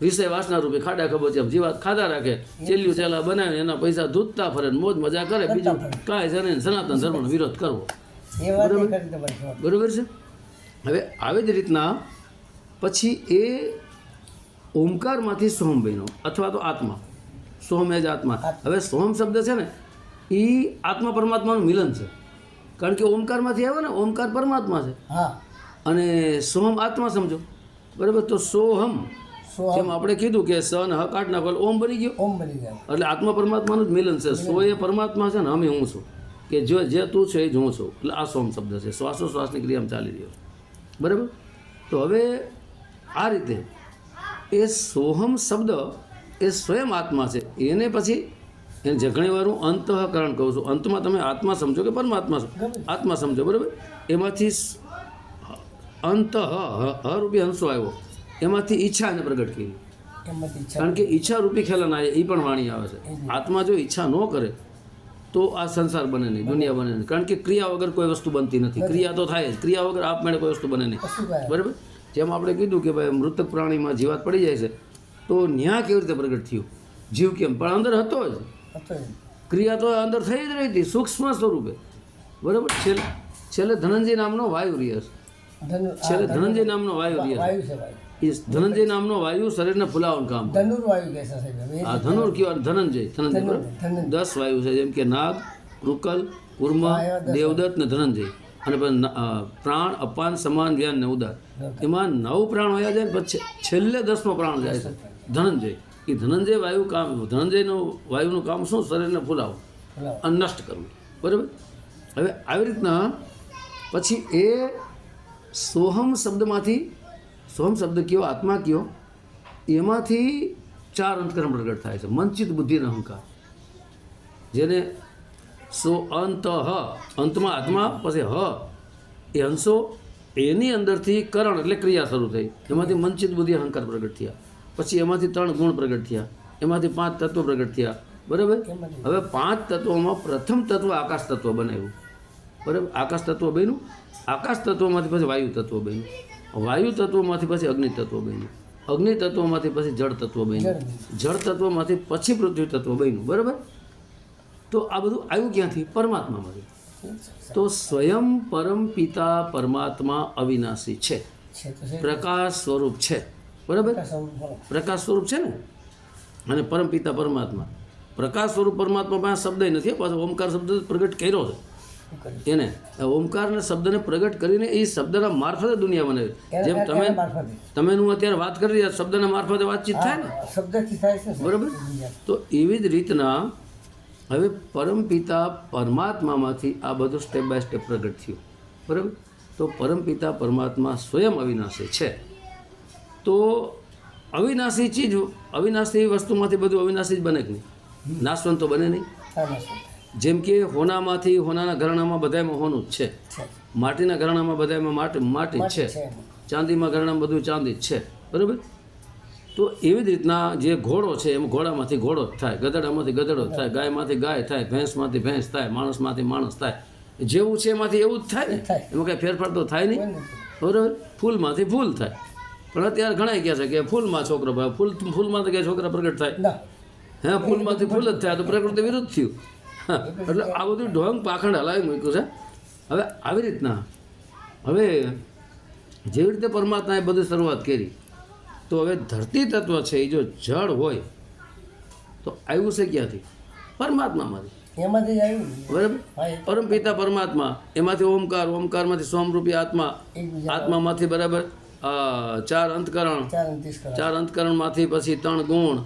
વિષય વાસના રૂપે ખાડા ખબોચિયામાં જીવાત ખાધા રાખે, ચેલ્યું ચેલા બનાવે, એના પૈસા ધૂતતા ફરે, મોજ મજા કરે. બીજું કાંઈ છે નહીં. સનાતન ધર્મનો વિરોધ કરવો. બરાબર છે. હવે આવી જ રીતના પછી એ ઓમકારમાંથી સોહમ બન્યો અથવા તો આત્મા. સોહમ એ જ આત્મા. હવે સોહમ શબ્દ છે ને એ આત્મા પરમાત્માનું મિલન છે. કારણ કે ઓમકારમાંથી આવ્યો ને, ઓમકાર પરમાત્મા છે. અને સોહમ આત્મા સમજો. બરાબર, તો સોહમ જેમ આપણે કીધું કે સ ને હ કાઢ નાખો ઓમ બની ગયો. ઓમ બની ગયો. એટલે આત્મા પરમાત્માનું જ મિલન છે. સો એ પરમાત્મા છે ને અમે હું છું, કે જે તું છે એ જ હું છું. એટલે આ સોમ શબ્દ છે. શ્વાસોશ્વાસની ક્રિયામાં ચાલી રહ્યો. બરાબર, તો હવે આ રીતે એ સોહમ શબ્દ એ સ્વયં આત્મા છે. એને પછી એને જે ઘણી વાર હું અંતઃકરણ કહું છું. અંતમાં તમે આત્મા સમજો કે પરમાત્મા આત્મા સમજો, બરાબર. એમાંથી અંત રૂપી હંસો આવ્યો, એમાંથી ઈચ્છા એને પ્રગટ કરી. એમાંથી ઈચ્છા કારણ કે ઈચ્છા રૂપી ખેલન આવે એ પણ વાણી આવે છે. આત્મા જો ઈચ્છા ન કરે તો આ સંસાર બને નહીં, દુનિયા બને નહીં. કારણ કે ક્રિયા વગર કોઈ વસ્તુ બનતી નથી. ક્રિયા તો થાય જ, ક્રિયા વગર આપમેળે કોઈ વસ્તુ બને નહીં, કશું કાંઈ. બરાબર. જેમ આપણે કીધું કે ભાઈ મૃતક પ્રાણીમાં જીવાત પડી જાય છે તો ન્યા કેવી રીતે પ્રગટ થયું? જીવ કેમ? પણ અંદર હતો જ. હતો એમ. ક્રિયા તો અંદર થઈ જ રહી હતી સૂક્ષ્મ સ્વરૂપે, બરાબર. છેલ્લે ધનંજય નામનો વાયુ રહે છે. છેલ્લે ધનંજય નામનો વાયુ રહે છે. વાયુ છે વાયુ. એ ધનંજય નામનો વાયુ શરીરને ફૂલાવવાનું કામ કરે. ધનુર્વાયુ કહે છે સાહેબ. આ ધનુર કહેવાય ધનંજય. ધનંજય બરાબર. ધનંજય. 10 વાયુ છે, જેમ કે નાગ, કૃકલ, કુર્મ, દેવદત્ત ને ધનંજય. અને પછી પ્રાણ, અપાન, સમાન, વ્યાન ને ઉદાર. એમાં 9 પ્રાણ વયા જાય ને પછી છેલ્લે 10મો પ્રાણ જાય છે ધનંજય. એ ધનંજય વાયુ કામ, ધનંજયનું વાયુનું કામ શું? શરીરને ફૂલાવવું અને નષ્ટ કરવું, બરાબર. હવે આવી રીતના પછી એ સોહમ શબ્દમાંથી, સોહમ શબ્દ કયો, આત્મા કયો, એમાંથી 4 અંતકરણ પ્રગટ થાય છે. મનચિત, બુદ્ધિ અને અહંકાર. જેને અંતમાં આત્મા, પછી એ હંસો, એની અંદરથી કરણ એટલે ક્રિયા શરૂ થઈ. એમાંથી મનચિત, બુદ્ધિ, અહંકાર પ્રગટ થયા. પછી એમાંથી 3 ગુણ પ્રગટ થયા. એમાંથી 5 તત્વો પ્રગટ થયા, બરાબર. હવે 5 તત્વોમાં પ્રથમ તત્વ આકાશ તત્વ બનાવ્યું, બરાબર. આકાશ તત્વ બન્યું. આકાશ તત્વમાંથી પછી વાયુ તત્વ બન્યું. વાયુ તત્વોમાંથી પછી અગ્નિ તત્વ બન્યું. અગ્નિ તત્વોમાંથી પછી જળ તત્વ બન્યું. જળ તત્વમાંથી પછી પૃથ્વી તત્વ બન્યું, બરાબર. તો આ બધું આવ્યું ક્યાંથી? પરમાત્મામાંથી. તો સ્વયં પરમ પિતા પરમાત્મા અવિનાશી છે, પ્રકાશ સ્વરૂપ છે, બરાબર. પ્રકાશ સ્વરૂપ છે ને. અને પરમ પિતા પરમાત્મા પ્રકાશ સ્વરૂપ પરમાત્મા પાસે શબ્દ નથી. પાછો ઓમકાર શબ્દ પ્રગટ કર્યો છે એને. ઓમકારના શબ્દને પ્રગટ કરીને એ શબ્દના મારફતે દુનિયા બનાવી. જેમ તમે હું અત્યારે વાત કરી રહ્યા, શબ્દના મારફતે વાતચીત થાય ને, શબ્દથી થાય છે, બરાબર. તો એવી જ રીતના હવે પરમપિતા પરમાત્મામાંથી આ બધું સ્ટેપ બાય સ્ટેપ પ્રગટ થયું, બરાબર. તો પરમપિતા પરમાત્મા સ્વયં અવિનાશી છે. તો અવિનાશી ચીજ, અવિનાશી વસ્તુમાંથી બધું અવિનાશી જ બને કે નહીં? નાશવંત તો બને નહીં. જેમ કે હોનામાંથી, હોનાના ઘરેણામાં બધામાં હોનું જ છે. માટીના ઘરેણામાં બધામાં માટી જ છે. ચાંદીમાં ઘરેણામાં બધું ચાંદી જ છે, બરાબર. તો એવી જ રીતના જે ઘોડો છે એમ ઘોડામાંથી ઘોડો જ થાય, ગધેડામાંથી ગધેડો જ થાય, ગાયમાંથી ગાય થાય, ભેંસમાંથી ભેંસ થાય, માણસમાંથી માણસ થાય. જેવું છે એમાંથી એવું જ થાય ને. એમાં કાંઈ ફેરફાર તો થાય નહીં, બરાબર. ફૂલમાંથી ફૂલ થાય. પણ અત્યારે ઘણા કહે છે કે ફૂલમાં છોકરો ભાઈ, ફૂલમાં તો ક્યાંય છોકરા પ્રગટ થાય? હે, ફૂલમાંથી ફૂલ જ થાય. તો પ્રકૃતિ વિરુદ્ધ થયું. એટલે આ બધું ઢોંગ પાખંડ હલાવી મૂક્યું છે. હવે આવી રીતના હવે જેવી રીતે પરમાત્માએ બધી શરૂઆત કરી, તો હવે ધરતી તત્વ છે એ જો જળ હોય તો આવ્યું છે ક્યાંથી? પરમાત્મામાંથી. એમાંથી આવ્યું, બરાબર. પરમપિતા પરમાત્મા, એમાંથી ઓમકાર, ઓમકારમાંથી સોમરૂપી આત્મા, આત્મામાંથી બરાબર 4 અંતકરણ, 4 અંતકરણમાંથી પછી 3 ગુણ,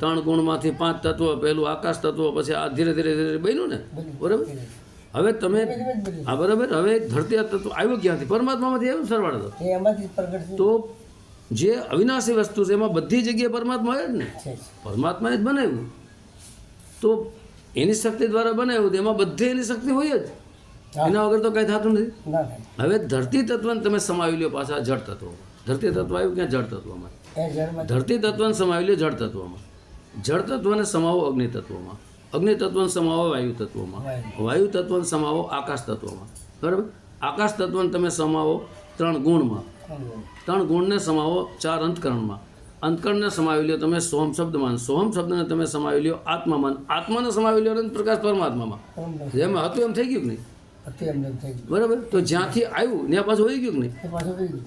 3 ગુણમાંથી 5 તત્વ, પહેલું આકાશ તત્વ, પછી આ ધીરે ધીરે ધીરે બન્યું ને, બરાબર. હવે તમે હા, બરાબર. હવે ધરતી તત્વ આવ્યું ક્યાંથી? પરમાત્મામાંથી આવ્યું સરવાળે. તો જે અવિનાશી વસ્તુ છે એમાં બધી જગ્યાએ પરમાત્મા હોય જ ને. પરમાત્માએ જ બનાવ્યું, તો એની શક્તિ દ્વારા બનાવ્યું, તો એમાં બધી એની શક્તિ હોય જ. એના વગર તો કંઈ થતું નથી. હવે ધરતી તત્વને તમે સમાવી લ્યો પાછા જળ તત્વ. ધરતી તત્વ આવ્યું ક્યાં? જળ તત્વમાં. ધરતી તત્વને સમાવી લ્યો જળ તત્વમાં. જળ તત્વને સમાવો અગ્નિ તત્વમાં. અગ્નિ તત્વને સમાવો વાયુ તત્વમાં. વાયુ તત્વને સમાવો આકાશ તત્વમાં, બરાબર. આકાશ તત્વને તમે સમાવો 3 ગુણમાં. 3 ગુણને સમાવો 4 અંતકરણમાં. અંતકરણને સમાવી લ્યો તમે સોહમ શબ્દમાં. સોહમ શબ્દને તમે સમાવી લ્યો આત્મામાં. આત્માને સમાવી લ્યો અનંત પ્રકાશ પરમાત્મામાં. જેમ હતું એમ થઈ ગયું કે નહીં? બરાબર. તો જ્યાંથી આવ્યું ત્યાં પાછું હોઈ ગયું કે નહીં?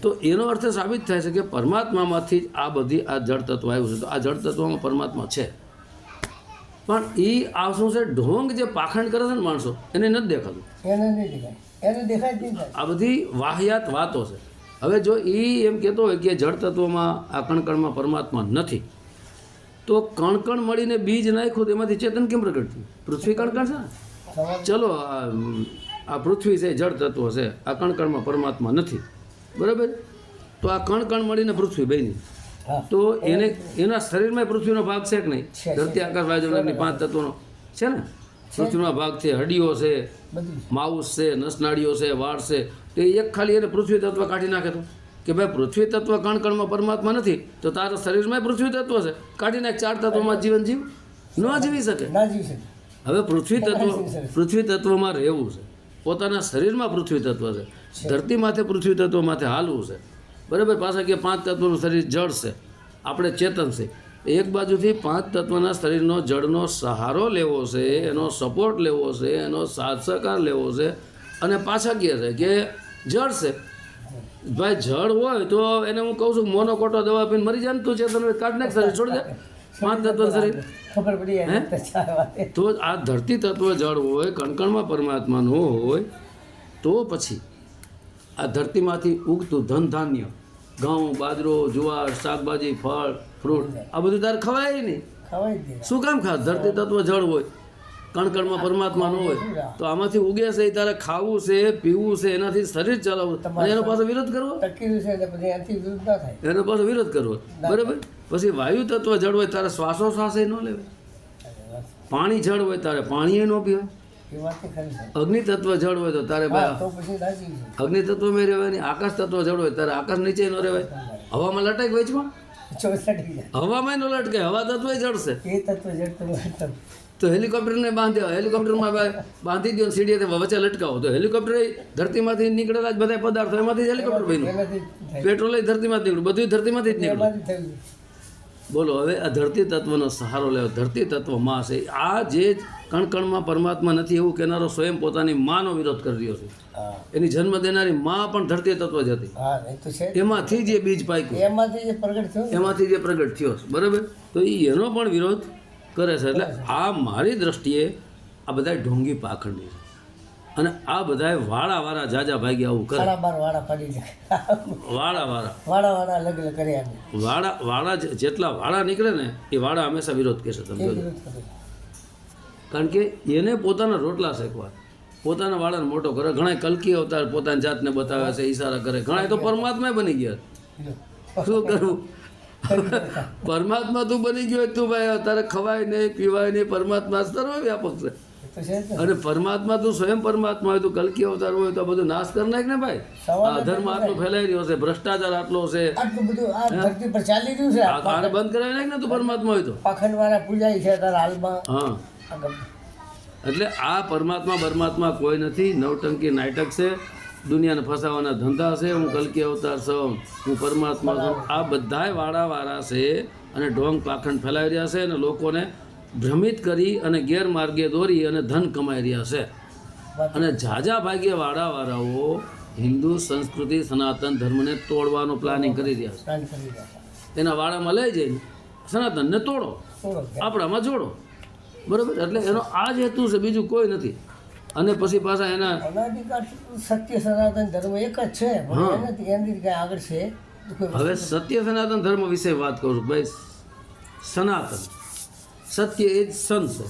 તો એનો અર્થ સાબિત થાય છે કે પરમાત્મામાંથી જ આ બધી આ જળ તત્વ આવ્યું છે. તો આ જળ તત્વમાં પરમાત્મા છે. પણ એ આ શું છે? ઢોંગ જે પાખંડ કરે છે ને માણસો, એને નથી દેખાતું. આ બધી વાહિયાત વાતો છે. હવે જો એ એમ કહેતો હોય કે જળ તત્વમાં આ કણકણમાં પરમાત્મા નથી, તો કણકણ મળીને બીજ નાખ્યું તો એમાંથી ચેતન કેમ પ્રગટ થયું? પૃથ્વી કણકણ છે ને. ચલો આ પૃથ્વી છે, જળ તત્વ છે, આ કણકણમાં પરમાત્મા નથી, બરાબર. તો આ કણ મળીને પૃથ્વી બની. હા તો એને એના શરીરમાં પૃથ્વીનો ભાગ છે કે નહીં? છે. ધરતી, આકાશ, વાયુ, જમીન, અગ્નિ 5 તત્વોનો છે ને. પૃથ્વીનો ભાગ છે, હડીઓ છે, બધું માઉસ છે, નસનાળીઓ છે, વાળ છે. તો એ એક ખાલી એને પૃથ્વી તત્વ કાઢી નાખે તો કે ભાઈ પૃથ્વી તત્વ કણમાં પરમાત્મા નથી, તો તારા શરીરમાં પૃથ્વી તત્વ છે, કાઢી નાખ. 4 તત્વમાં જીવન જીવ ન જીવી શકે. ના જીવી શકે. હવે પૃથ્વી તત્વમાં રહેવું છે, પોતાના શરીરમાં પૃથ્વી તત્વ છે, ધરતી માથે પૃથ્વી તત્વ માથે હાલવું છે, બરાબર. પાછા કે 5 તત્વનું શરીર જળ છે, આપણે ચેતન છે. એક બાજુથી 5 તત્વના શરીરનો જળનો સહારો લેવો છે, એનો સપોર્ટ લેવો છે, એનો સાથ સહકાર લેવો છે, અને પાછા કહે છે કે જળ છે. ભાઈ જળ હોય તો એને હું કહું છું મોનોકોટો દવા પીને મરી જાય ને, તું ચેતન કાઢ નાખ, શરીર છોડી દે. 5 તત્વ શરીર ખબર પડી જાય તો ચાર વાગે. તો આ ધરતી તત્વ જળ હોય, કણકણમાં પરમાત્માનું હોય, તો પછી આ ધરતીમાંથી ઉગતું ધન ધાન્ય, ઘઉં, બાજરો, જુવાર, શાકભાજી, ફળ, ફ્રૂટ, આ બધું તારે ખવાય નહીં. ખવાય દે. શું કામ ખાસ? ધરતી તત્વ જળ હોય, કણકણમાં પરમાત્માનું હોય, તો આમાંથી ઉગે છે એ તારે ખાવું છે, પીવું છે, એનાથી શરીર ચલાવવું, અને એનો પાછો વિરોધ કરવો, ટકી છે એટલે પછી એનાથી વિરુદ્ધ ના થાય. એનો પાછો વિરોધ કરવો, બરાબર. પછી વાયુ તત્વ જળ હોય તારે શ્વાસોશ્વાસ ન લેવાય, પાણી જળ હોય તારે પાણી ન પીવાય, એ વાત ખરી છે. અગ્નિ તત્વ જળ હોય તો તારે હા, તો પછી ના જીવી શકે. અગ્નિ તત્વ મેં રહેવાય નહીં, આકાશ તત્વ જળ હોય તારે આકાશ નીચે ન રહેવાય, હવામાં લટાય વેચમાં, ચોવીસ ટકી જાય. હવામાં ન લટકે, હવા તત્વ જળશે. એ તત્વ જડતું તો હેલિકોપ્ટરને બાંધ્યો, હેલિકોપ્ટરમાં બાંધી દો, સીડીએ વચ્ચે લટકાવો, તો હેલિકોપ્ટર ધરતીમાંથી નીકળેલા જ બધા પદાર્થો એમાંથી જ હેલિકોપ્ટર બન્યું. એનાથી થાય. પેટ્રોલ ધરતીમાંથી નીકળ્યું, બધું ધરતીમાંથી જ નીકળ્યું. એમાંથી થયું. બોલો હવે આ ધરતી તત્વનો સહારો લેવો. ધરતી તત્વ માં છે. આ જે કણકણમાં પરમાત્મા નથી એવું કહેનારો સ્વયં પોતાની માનો વિરોધ કરી રહ્યો છે. હા એની જન્મ દેનારી માં પણ ધરતી તત્વ જ હતી. હા એ તો છે. એમાંથી જે બીજ પાક્યું, એમાંથી જે પ્રગટ થયું ને, એમાંથી જે પ્રગટ થયો છે, બરાબર. તો એનો પણ વિરોધ કરે છે. એટલે આ મારી દ્રષ્ટિએ આ બધા ઢોંગી પાખંડી છે, અને આ બધા વાળા જાજા ભાગી આવું કરે. સાડા બાર વાળા પડી જાય. વાળા વાળા અલગ અલગ કર્યા. વાળા જેટલા વાળા નીકળે ને એ વાળા હંમેશા વિરોધ કહેશે. તમે જોજો. કારણ કે એને પોતાના રોટલા શેકવા, પોતાના વાળાને મોટો કરે. ઘણા કલકી અવતાર પોતાની જાતને બતાવે છે, ઈશારા કરે. ઘણા તો પરમાત્મા બની ગયા. શું કરવું? પરમાત્મા તું બની ગયો, તું ભાઈ તારે ખવાય નહીં, પીવાય નહીં. પરમાત્મા સર્વવ્યાપક છે. અને પરમાત્મા તું સ્વયં પરમાત્મા હોય, તું કલકી અવતાર હોય, તો બધું નાશ કરી નાખ ને ભાઈ. આ અધર્મ આટલો ફેલાઈ રહ્યો છે, ભ્રષ્ટાચાર આટલો છે, આટલું બધું આ ધરતી પર ચાલી રહ્યું છે. આ તારે બંધ કરાવી નાખ ને તું પરમાત્મા હોય તો. પાખંડ વાળા પૂજાય છે તારા હાલમાં. હા, એટલે આ પરમાત્મા કોઈ નથી, નવટંકી નાટક છે, દુનિયાને ફસાવાના ધંધા છે. હું કલકી અવતાર છું, હું પરમાત્મા છું. આ બધાય વાળા છે, અને ઢોંગ પાખંડ ફેલાવી રહ્યા છે, અને લોકોને ભ્રમિત કરી અને ગેરમાર્ગે દોરી અને ધન કમાઈ રહ્યા છે. અને ઝાઝા ભાગ્ય વાળાઓ હિન્દુ સંસ્કૃતિ સનાતન ધર્મને તોડવાનો પ્લાનિંગ કરી રહ્યા છે. એના વાળામાં લઈ જઈને સનાતનને તોડો, આપણામાં જોડો, બરાબર. એટલે એનો આ જ હેતુ છે, બીજું કોઈ નથી. અને પછી પાછા એના સત્ય સનાતન ધર્મ એક જ છે. એનાથી કઈ આગળ છે. હવે સત્ય સનાતન ધર્મ વિશે વાત કરું છું ભાઈ. સનાતન સત્ય એ જ સન છે.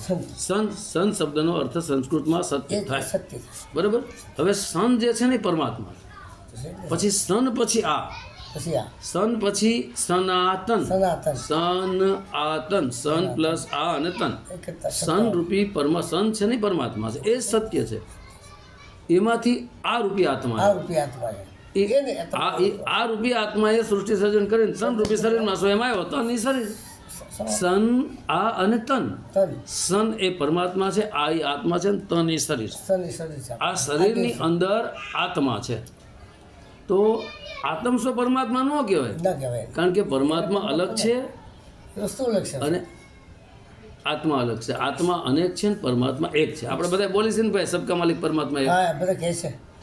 સન શબ્દનો અર્થ સંસ્કૃતમાં સત્ય થાય, સત્ય બરાબર. હવે સન જે છે ને પરમાત્મા, પછી સન પછી આ, સન પછી સનાતન, સન પ્લસ આ અને તન, સન રૂપી સન છે ને પરમાત્મા છે, એ સત્ય છે. એમાંથી આ રૂપી આત્મા, આ રૂપી આત્માએ સૃષ્ટિ સર્જન કરીને સન રૂપી શરીરમાં સ્વયં આવ્યો. તન એ શરીર, સન આ અને તન. સન એ પરમાત્મા છે, આ એ આત્મા છે, તન એ શરીર. આ શરીરની અંદર આત્મા છે. તો આત્મ સ્વ પરમાત્મા ન કહેવાય, કારણ કે પરમાત્મા અલગ છે અને આત્મા અલગ છે. આત્મા અનેક છે ને પરમાત્મા એક છે. આપણે બધા બોલી છે ને ભાઈ, સબકા માલિક પરમાત્મા એક.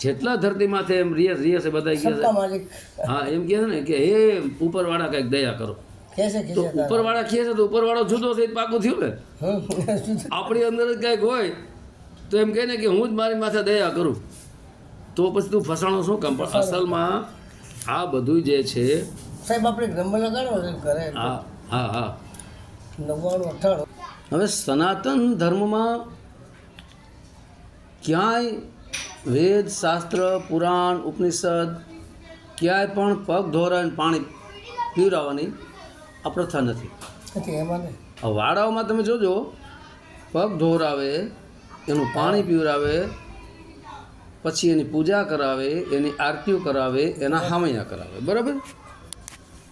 જેટલા ધરતી માથે એમ રીએ છે બધા કહે છે. હા, એમ કહે છે ને કે હે ઉપરવાળા કંઈક દયા કરો. તો ઉપરવાળા કહે છે તો ઉપરવાળો જુદો છે, પાકું થયું ને. આપણી અંદર જ કંઈક હોય તો એમ કહે ને કે હું જ મારી માથે દયા કરું, તો પછી તું ફસાણો શું કામ? પણ અસલમાં આ બધું જે છે સાહેબ આપણે નંબર લગાડો કરે. હા હા હા 9998. હવે સનાતન ધર્મમાં ક્યાંય વેદ શાસ્ત્ર પુરાણ ઉપનિષદ ક્યાંય પણ પગ ધોરાઈને પાણી પીવડાવવાની આ પ્રથા નથી. એમાં નહીં. વાડાઓમાં તમે જોજો, પગ ધોરાવે, એનું પાણી પીવડાવે, પછી એની પૂજા કરાવે, એની આરતીઓ કરાવે, એના હામૈયા કરાવે, બરાબર.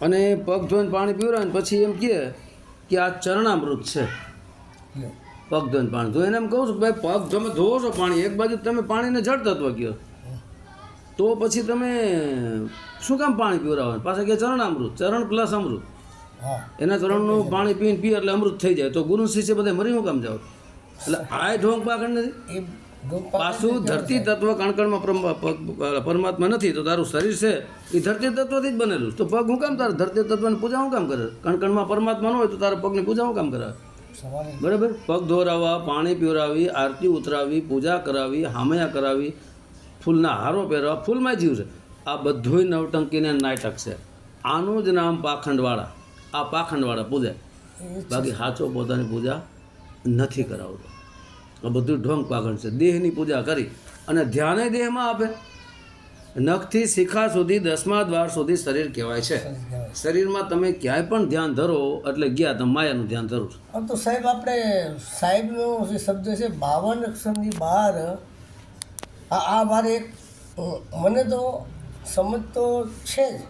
અને પગ ધોઈને પાણી પીવડાવે ને પછી એમ કહે કે આ ચરણામૃત છે. પગ ધોઈને પાણી ધોઈને એમ કહું છું ભાઈ, પગ તમે ધોવો છો પાણી, એક બાજુ તમે પાણીને જળ તત્વ કહો, તો પછી તમે શું કામ પાણી પીવડાવવાનું? પાછા કે ચરણામૃત, ચરણ પ્લસ અમૃત. એના ચરણનું પાણી પીને પીએ એટલે અમૃત થઈ જાય. તો ગુરુ શિષ્ય બધા મરી હું કામ જાવ? એટલે આ ઢોંગ પાખંડ નથી. પાછું ધરતી તત્વ કણકણમાં પરમાત્મા નથી, તો તારું શરીર છે એ ધરતી તત્વથી જ બનેલું. તો પગ હું કામ તારે ધરતી તત્વની પૂજા હું કામ કરે? કણકણમાં પરમાત્મા ન હોય તો તારા પગની પૂજા હું કામ કરાવે? બરાબર. પગ ધોરાવવા, પાણી પીવડાવી, આરતી ઉતરાવી, પૂજા કરાવી, હામૈયા કરાવી, ફૂલના હારો પહેરવા, ફૂલમાં જીવ છે. આ બધુંય નવટંકીને નાટક છે. આનું જ નામ પાખંડવાળા. આ પાખંડવાળા પૂજા, બાકી સાચો પોતાની પૂજા નથી કરાવતો. આ બધું ઢોંગ પાખંડ છે. દેહની પૂજા કરી અને ધ્યાને દેહમાં આપે. નખથી શિખા સુધી 10મા દ્વાર સુધી શરીર કહેવાય છે. શરીરમાં તમે ક્યાંય પણ ધ્યાન ધરો એટલે ગયા તમે માયાનું ધ્યાન ધરો છો. તો સાહેબ આપણે સાહેબનો જે શબ્દ છે 52 અક્ષરની બહાર, આ મારે એક મને તો સમજ તો છે જ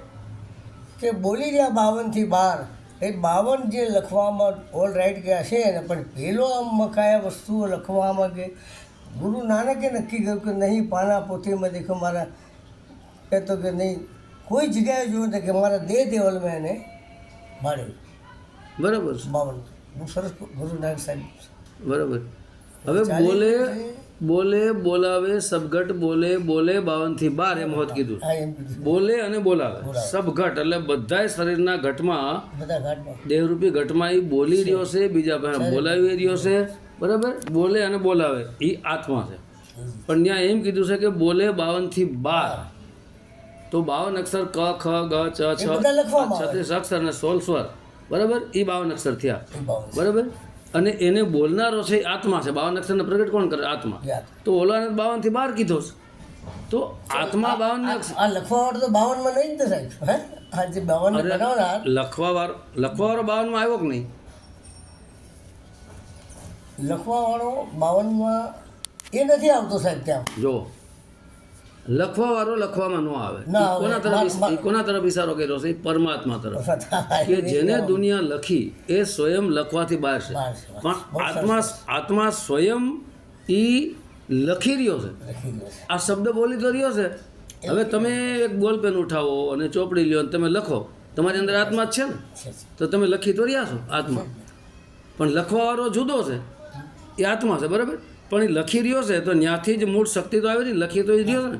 કે બોલી રહ્યા 52થી બહાર, એ 52 જે લખવામાં ઓલ રાઈટ ગયા છે ને, પણ પેલો આમ કયા વસ્તુઓ લખવામાં કે ગુરુ નાનકે નક્કી કર્યું કે નહીં પાના પોથીમાં દેખો મારા કહેતો કે નહીં કોઈ જગ્યાએ જોયું નથી કે મારા દેહ દેવલ મેં એને ભાડ્યું. બરાબર. 52 બહુ સરસ ગુરુ નાનક સાહેબ. બરાબર. હવે બોલે બોલાવે સબઘટ, બોલે 52થી 12 એમ હોત કીધું. બોલે અને બોલાવે સબઘટ એટલે બધાય શરીરના ઘટમાં, દેહરૂપી ઘટમાં એ બોલી રહ્યો છે, બીજા પાસે બોલાવી રહ્યો છે. બરાબર. બોલે અને બોલાવે એ આત્મા છે. પણ ત્યાં એમ કીધું છે કે બોલે 52થી 12, તો 52 અક્ષર ક ખ ગ ચ છ 36 અક્ષર અને 16 સ્વર, બરાબર. એ 52 અક્ષર થયા. બરાબર. અને એને બોલનારો છે આત્મા છે. 52 અક્ષરને પ્રગટ કોણ કરે? આત્મા. તો ઓલાને 52થી 12 કીધો છે. તો આત્મા 52 અક્ષર. આ લખવાવાળો તો 52માં નહીં જ સાહેબ. હે આ જે 52 બનાવનાર લખવાવાળો 52માં આવ્યો કે નહીં? લખવાવાળો 52માં એ નથી આવતો સાહેબ. ત્યાં જો લખવાવાળો લખવામાં ન આવે. કોના તરફ ઇશારો કર્યો છે? પરમાત્મા તરફ. કે જેને દુનિયા લખી એ સ્વયં લખવાથી બહાર છે, પણ આત્મા સ્વયં ઈ લખી રહ્યો છે. આ શબ્દ બોલી તો રહ્યો છે. હવે તમે એક બોલપેન ઉઠાવો અને ચોપડી લ્યો અને તમે લખો, તમારી અંદર આત્મા જ છે ને, તો તમે લખી તો રહ્યા છો આત્મા. પણ લખવાવાળો જુદો છે, એ આત્મા છે. બરાબર. પણ એ લખી રહ્યો છે તો ત્યાંથી જ મૂળ શક્તિ તો આવી ને, લખી તો એ રહ્યો છે ને.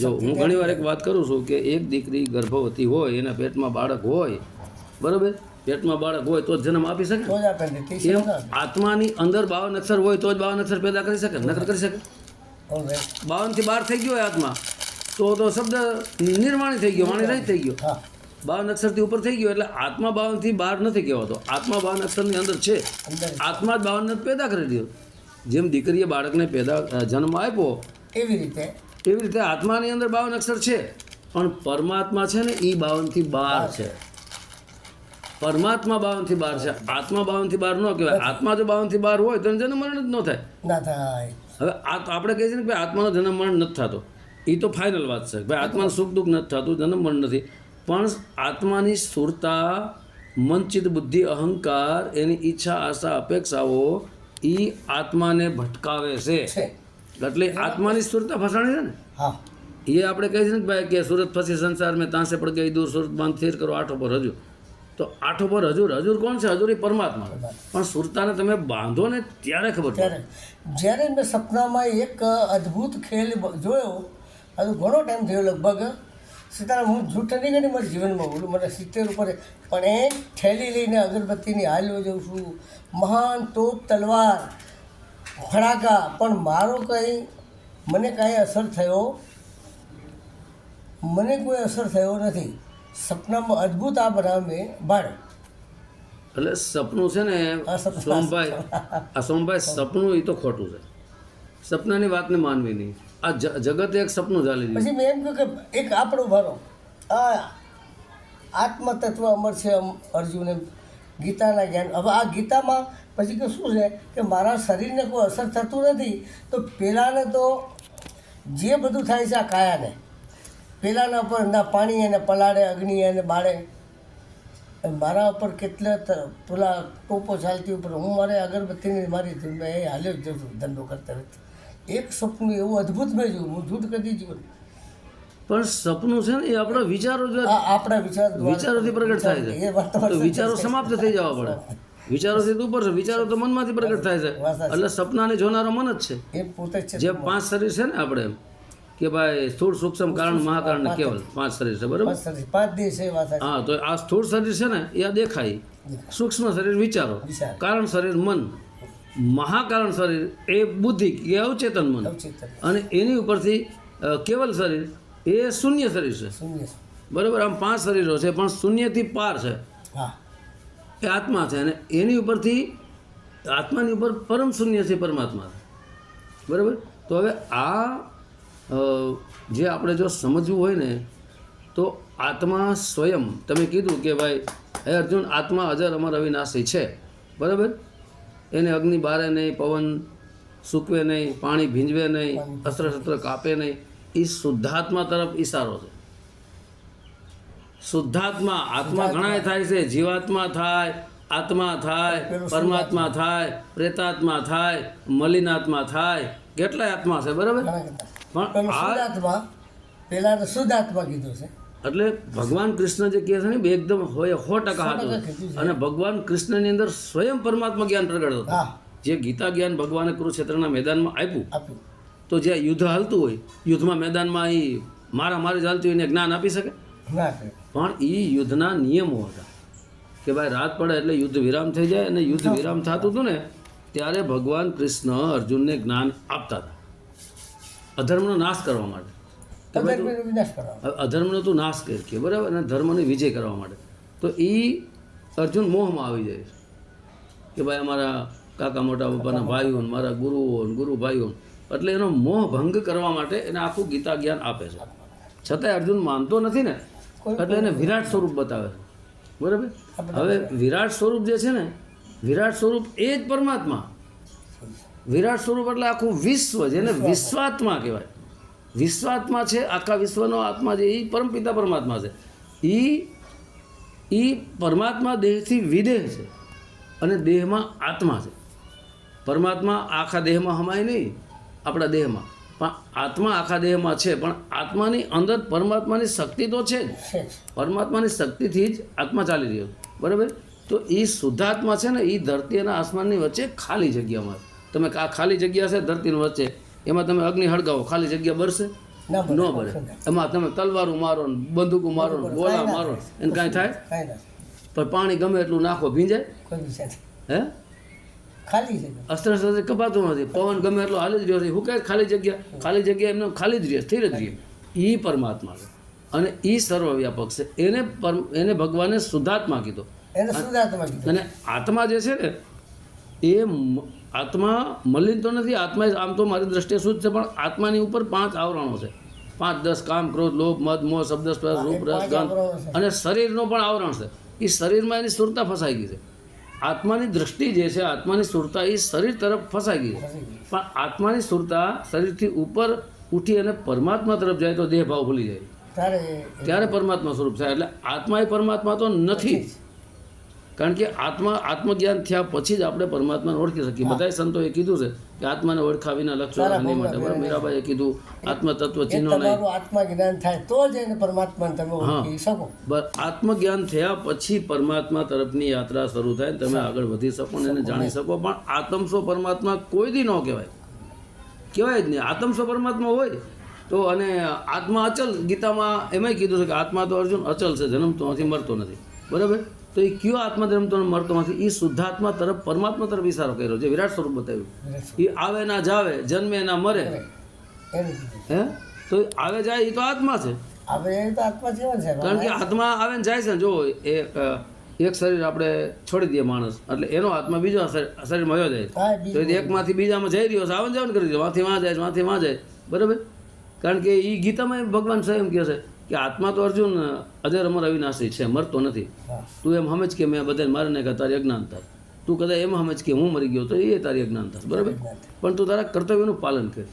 જો હું ઘણી વાર એક વાત કરું છું કે એક દીકરી ગર્ભવતી હોય, એના પેટમાં બાળક હોય, બરાબર, પેટમાં બાળક હોય તો જ જન્મ આપી શકે. એમ આત્માની અંદર 52 અક્ષર હોય તો જ 52 અક્ષર પેદા કરી શકે, નકર કરી શકે? 52થી 12 થઈ ગયો હોય આત્મા, તો શબ્દ નિર્માણી થઈ ગયો, વાણી રહિત થઈ ગયો. 52 અક્ષરથી ઉપર થઈ ગયો એટલે આત્મા 52થી 12 નથી કહેવાતો. આત્મા 52 અક્ષરની અંદર છે. આત્મા જ 52 પેદા કરી દો. જેમ દીકરીએ બાળકને જન્મ આપ્યો એવી રીતે આત્માની અંદર 52 અક્ષર છે, પણ પરમાત્મા છે ને એ 52થી 12 છે. પરમાત્મા 52થી 12 છે, આત્મા 52થી 12 ન કહેવાય. આત્મા જો 52થી 12 હોય તો જન્મ મરણ જ ન થાય. હવે આપણે કહીએ છીએ ને ભાઈ આત્માનો જન્મ મરણ નથી થતો, એ તો ફાઇનલ વાત છે. ભાઈ આત્માનું સુખ દુઃખ નથી થતું, જન્મ મરણ નથી. પણ આત્માની સ્થૂળતા, મનચિત બુદ્ધિ અહંકાર, એની ઈચ્છા આશા અપેક્ષાઓ એ આત્માને ભટકાવે છે. એટલે આત્માની સ્થૂળતા ફસાણી છે ને. એ આપણે કહીએ છીએ ને ભાઈ કે સુરત ફસી સંસાર મેં તાંસે પડ ગઈ દૂર, સુરત બાંધ સ્થિર કરો આઠો પર હજુર. તો આઠો પર હજુર, હજુર કોણ છે? હજુર એ પરમાત્મા. પણ સુરતાને તમે બાંધો ને ત્યારે ખબર પડે. જ્યારે મેં સપનામાં એક અદ્ભુત ખેલ જોયો, હજુ ઘણો ટાઈમ થયો, લગભગ સીતારામ, હું જૂઠ નહીં કરી મારા જીવનમાં બોલું, મને 70 ઉપર, પણ એ થેલી લઈને અગરબત્તીની હાલ્યો જાઉં છું, મહાન તોપ તલવાર ફડાકા, પણ મારો મને કાંઈ અસર થયો, મને કોઈ અસર થયો નથી. સપનામાં અદ્ભુત આ બનાવ મેં ભાડે. એટલે સપનું છે ને સોમભાઈ, સપનું એ તો ખોટું છે. સપનાની વાતને માનવી નહીં. આ જગતે એક સપનું ચાલી રહ્યું. પછી મેં એમ કહ્યું કે એક આપણો ભરો આ આત્મતત્વ અમર છે અર્જુને ગીતાના જ્ઞાન. હવે આ ગીતામાં પછી કે શું છે કે મારા શરીરને કોઈ અસર થતું નથી, તો પેલાને તો જે બધું થાય છે આ કાયાને, પેલાના ઉપર ના પાણી એને પલાળે, અગ્નિ એને બાળે, મારા ઉપર કેટલા પેલા ટોપો ચાલતી ઉપર હું મારે અગરબત્તીની મારી મેં એ હાલ્યો જ જતો ધંધો કરતા નથી. એક સપનું એવું અદ્ભુત મેં જોયું, હું જૂઠ કદી જોયું. પણ સપનું છે ને એ આપણા વિચારો આપણા વિચારોથી પ્રગટ થાય છે. એ વાત તો વિચારો સમાપ્ત થઈ જવા પડે. વિચારોથી ઉપર છે, વિચારો તો મનમાંથી પ્રગટ થાય છે. એટલે સપનાને જોનારો મન જ છે. એ પોતે જ છે. જે 5 શરીર છે ને આપણે કે ભાઈ સ્થૂળ સૂક્ષ્મ કારણ મહાકારણ ને કેવલ 5 શરીર છે, બરાબર? 5 દિવસ એ વાત. હા, તો આ સ્થૂળ શરીર છે ને એ આ દેખાય, સૂક્ષ્મ શરીર વિચારો, કારણ શરીર મન, મહાકારણ શરીર એ બુદ્ધિ કે અવચેતન મન, અને એની ઉપરથી કેવલ શરીર એ શૂન્ય શરીર છે, બરાબર? આમ 5 શરીરો છે પણ શૂન્યથી પાર છે, એ આત્મા છે. અને એની ઉપરથી આત્માની ઉપર પરમ શૂન્ય છે, પરમાત્મા છે, બરાબર? તો હવે આ જે આપણે જો સમજવું હોય ને તો આત્મા સ્વયં, તમે કીધું કે ભાઈ હે અર્જુન, આત્મા અજર અમર અવિનાશી છે, બરાબર? એને અગ્નિ બારે નહીં, પવન સૂકવે નહીં, પાણી ભીંજવે નહીં, અસ્ત્ર શસ્ત્ર કાપે નહીં. એ શુદ્ધાત્મા તરફ ઈશારો છે. શુદ્ધાત્મા, આત્મા ઘણાય થાય છે, જીવાત્મા થાય, આત્મા થાય, પરમાત્મા થાય, પ્રેતાત્મા થાય, મલિનાત્મા થાય, કેટલાય આત્મા છે, બરાબર? પણ શુદ્ધાત્મા પેલા શુદ્ધાત્મા કીધું છે. એટલે ભગવાન કૃષ્ણ જે કહે છે ને એકદમ હોય 100% હાથું. અને ભગવાન કૃષ્ણની અંદર સ્વયં પરમાત્મા જ્ઞાન પ્રગટ હતું. જે ગીતા જ્ઞાન ભગવાને કુરુક્ષેત્રના મેદાનમાં આપ્યું, તો જે યુદ્ધ હાલતું હોય, યુદ્ધમાં મેદાનમાં એ મારી ચાલતી હોય એને જ્ઞાન આપી શકે? પણ એ યુદ્ધના નિયમો હતા કે ભાઈ રાત પડે એટલે યુદ્ધ વિરામ થઈ જાય, અને યુદ્ધ વિરામ થતું હતું ને ત્યારે ભગવાન કૃષ્ણ અર્જુનને જ્ઞાન આપતા હતા અધર્મનો નાશ કરવા માટે. અધર્મનો તું નાશ કરી, બરાબર? અને ધર્મનો વિજય કરવા માટે. તો એ અર્જુન મોહમાં આવી જાય કે ભાઈ અમારા કાકા મોટા પપ્પાના ભાઈઓ, મારા ગુરુઓ, ગુરુ ભાઈઓ, એટલે એનો મોહ ભંગ કરવા માટે એને આખું ગીતા જ્ઞાન આપે છે. છતાંય અર્જુન માનતો નથી ને, એટલે એને વિરાટ સ્વરૂપ બતાવે છે, બરાબર? હવે વિરાટ સ્વરૂપ જે છે ને, વિરાટ સ્વરૂપ એ જ પરમાત્મા. વિરાટ સ્વરૂપ એટલે આખું વિશ્વ, જેને વિશ્વાત્મા કહેવાય. વિશ્વાત્મા છે, આખા વિશ્વનો આત્મા છે, એ પરમપિતા પરમાત્મા છે. એ પરમાત્મા દેહથી વિદેહ છે અને દેહમાં આત્મા છે. પરમાત્મા આખા દેહમાં હમાય નહીં, આપણા દેહમાં, પણ આત્મા આખા દેહમાં છે. પણ આત્માની અંદર પરમાત્માની શક્તિ તો છે જ. પરમાત્માની શક્તિથી જ આત્મા ચાલી રહ્યો, બરાબર? તો એ શુદ્ધાત્મા છે ને, એ ધરતી અને આસમાનની વચ્ચે ખાલી જગ્યામાં. તમે આ ખાલી જગ્યા છે ધરતીની વચ્ચે, એમાં તમે અગ્નિ હળગાવો, ખાલી જગ્યા બરશે? ન બરે. એમાં તમે તલવારું મારો, બંદૂકો મારો, ગોળા મારો, એને કાંઈ થાય? પણ પાણી ગમે એટલું નાખો, ભીંજાય? હે? ખાલી છે, અસ્ત્ર શસ્ત્ર કપાતું નથી, પવન ગમે એટલો હાલી જ રહ્યો છે. શું કહે? ખાલી જગ્યા એમને ખાલી જ રહે, સ્થિર જ રહે. એ પરમાત્મા છે અને એ સર્વવ્યાપક છે. એને ભગવાને શુદ્ધાત્મા કીધો. અને આત્મા જે છે ને, એ આત્મા મલિન તો નથી. આત્મા આમ તો મારી દ્રષ્ટિએ શુદ્ધ છે, પણ આત્માની ઉપર 5 આવરણો છે. 5, 10 કામ, ક્રોધ, લોભ, મદ, મોહ, શબ્દ, સ્પર્શ, રૂપ, રસ, ગંધ, અને શરીરનો પણ આવરણ છે. એ શરીરમાં એની સુરતા ફસાઈ ગઈ છે. આત્માની દ્રષ્ટિ જે છે, આત્માની સુરતા એ શરીર તરફ ફસાઈ ગઈ છે. પણ આત્માની સુરતા શરીરથી ઉપર ઉઠી અને પરમાત્મા તરફ જાય તો દેહ ભાવ ભૂલી જાય, ત્યારે પરમાત્મા સ્વરૂપ થાય. એટલે આત્મા એ પરમાત્મા તો નથી જ. કારણ કે આત્મજ્ઞાન થયા પછી જ આપણે પરમાત્માને ઓળખી શકીએ. બધા સંતોએ કીધું છે કે આત્માને ઓળખાવીના લક્ષણો એની માટે, બરાબર? મીરાબાઈએ કીધું આત્મતત્વ ચિહ્નો નહીં. આત્મજ્ઞાન થાય તો જ એને પરમાત્માને તમે ઓળખી શકો. આત્મજ્ઞાન થયા પછી પરમાત્મા તરફની યાત્રા શરૂ થાય, તમે આગળ વધી શકો ને એને જાણી શકો. પણ આત્મસ્વ પરમાત્મા કોઈ દી ન કહેવાય જ નહીં. આત્મસ્વ પરમાત્મા હોય તો, અને આત્મા અચલ, ગીતામાં એમાંય કીધું છે કે આત્મા તો અર્જુન અચલ છે, જન્મતો નથી, મરતો નથી, બરાબર? તો એ કયો આત્મા જન્મતો મરતો નથી? એ શુદ્ધાત્મા તરફ, પરમાત્મા તરફ ઈશારો કર્યો છે, વિરાટ સ્વરૂપ બતાવ્યું. એ આવે ના જાવે, જન્મે ના મરે, હે? તો આવે જાય એ તો આત્મા છે. કારણ કે આત્મા આવે ને જાય છે ને. જો એક શરીર આપણે છોડી દઈએ માણસ, એટલે એનો આત્મા બીજા શરીરમાં વયો જાય, તો એકમાંથી બીજામાં જઈ રહ્યો છે, આવન જાવન કરી દો, વાંથી વાં જાય, વાંથી વાં જાય, બરાબર? કારણ કે એ ગીતામાં ભગવાન સ્વયં કહે છે કે આત્મા તો અર્જુન અજર અમર અવિનાશી છે, મરતો નથી. હા તું એમ સમજ કે મેં બધાને મારી નાખ્યા, તારી અજ્ઞાનતા. તું કદાચ એમ સમજ કે હું મરી ગયો તો એ તારી અજ્ઞાનતા, બરાબર. પણ તું તારા કર્તવ્યનું પાલન કર,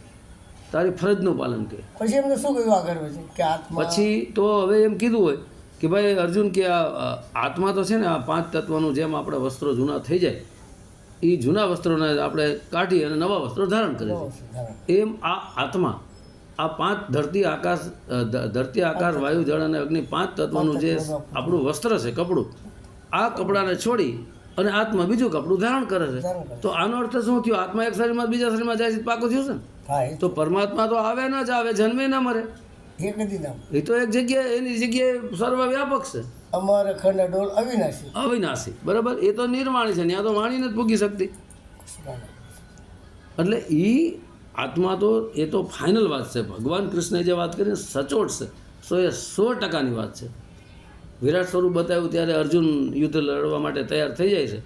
તારી ફરજનું પાલન કર. પછી એમને શું કહ્યું આગળ પછી કે આત્મા પછી તો હવે એમ કીધું હોય કે ભાઈ અર્જુન કે આ આત્મા તો છે ને આ 5 તત્વનું જેમ આપણે વસ્ત્રો જૂના થઈ જાય એ જૂના વસ્ત્રોને આપણે કાઢી અને નવા વસ્ત્રો ધારણ કરે છે, એમ આ આત્મા આ 5 ધરતી આકાશ વાયુ જળ અને અગ્નિ 5 તત્વનું જે આપણું વસ્ત્ર છે, કપડું, આ કપડાને છોડી અને આત્મા બીજું કપડું ધારણ કરે છે. તો આનો અર્થ શું થયો? આત્મા એક શરીરમાં બીજા શરીરમાં જાય છે, પાકું થયું છે ને. હા તો પરમાત્મા તો આવે ન જ આવે, જન્મે ન મરે, એ કદી નામ એ તો એક જગ્યાએ એની જગ્યાએ સર્વવ્યાપક છે, અમર અખંડ અડોલ અવિનાશી. અવિનાશી, બરાબર. એ તો નિર્વાણી છે, ત્યાં તો વાણી નથી પૂગી શકતી. એટલે એ આત્મા તો એ તો ફાઇનલ વાત છે. ભગવાન કૃષ્ણે જે વાત કરીને સચોટ છે, 100% વાત છે. વિરાટ સ્વરૂપ બતાવ્યું ત્યારે અર્જુન યુદ્ધ લડવા માટે તૈયાર થઈ જાય છે.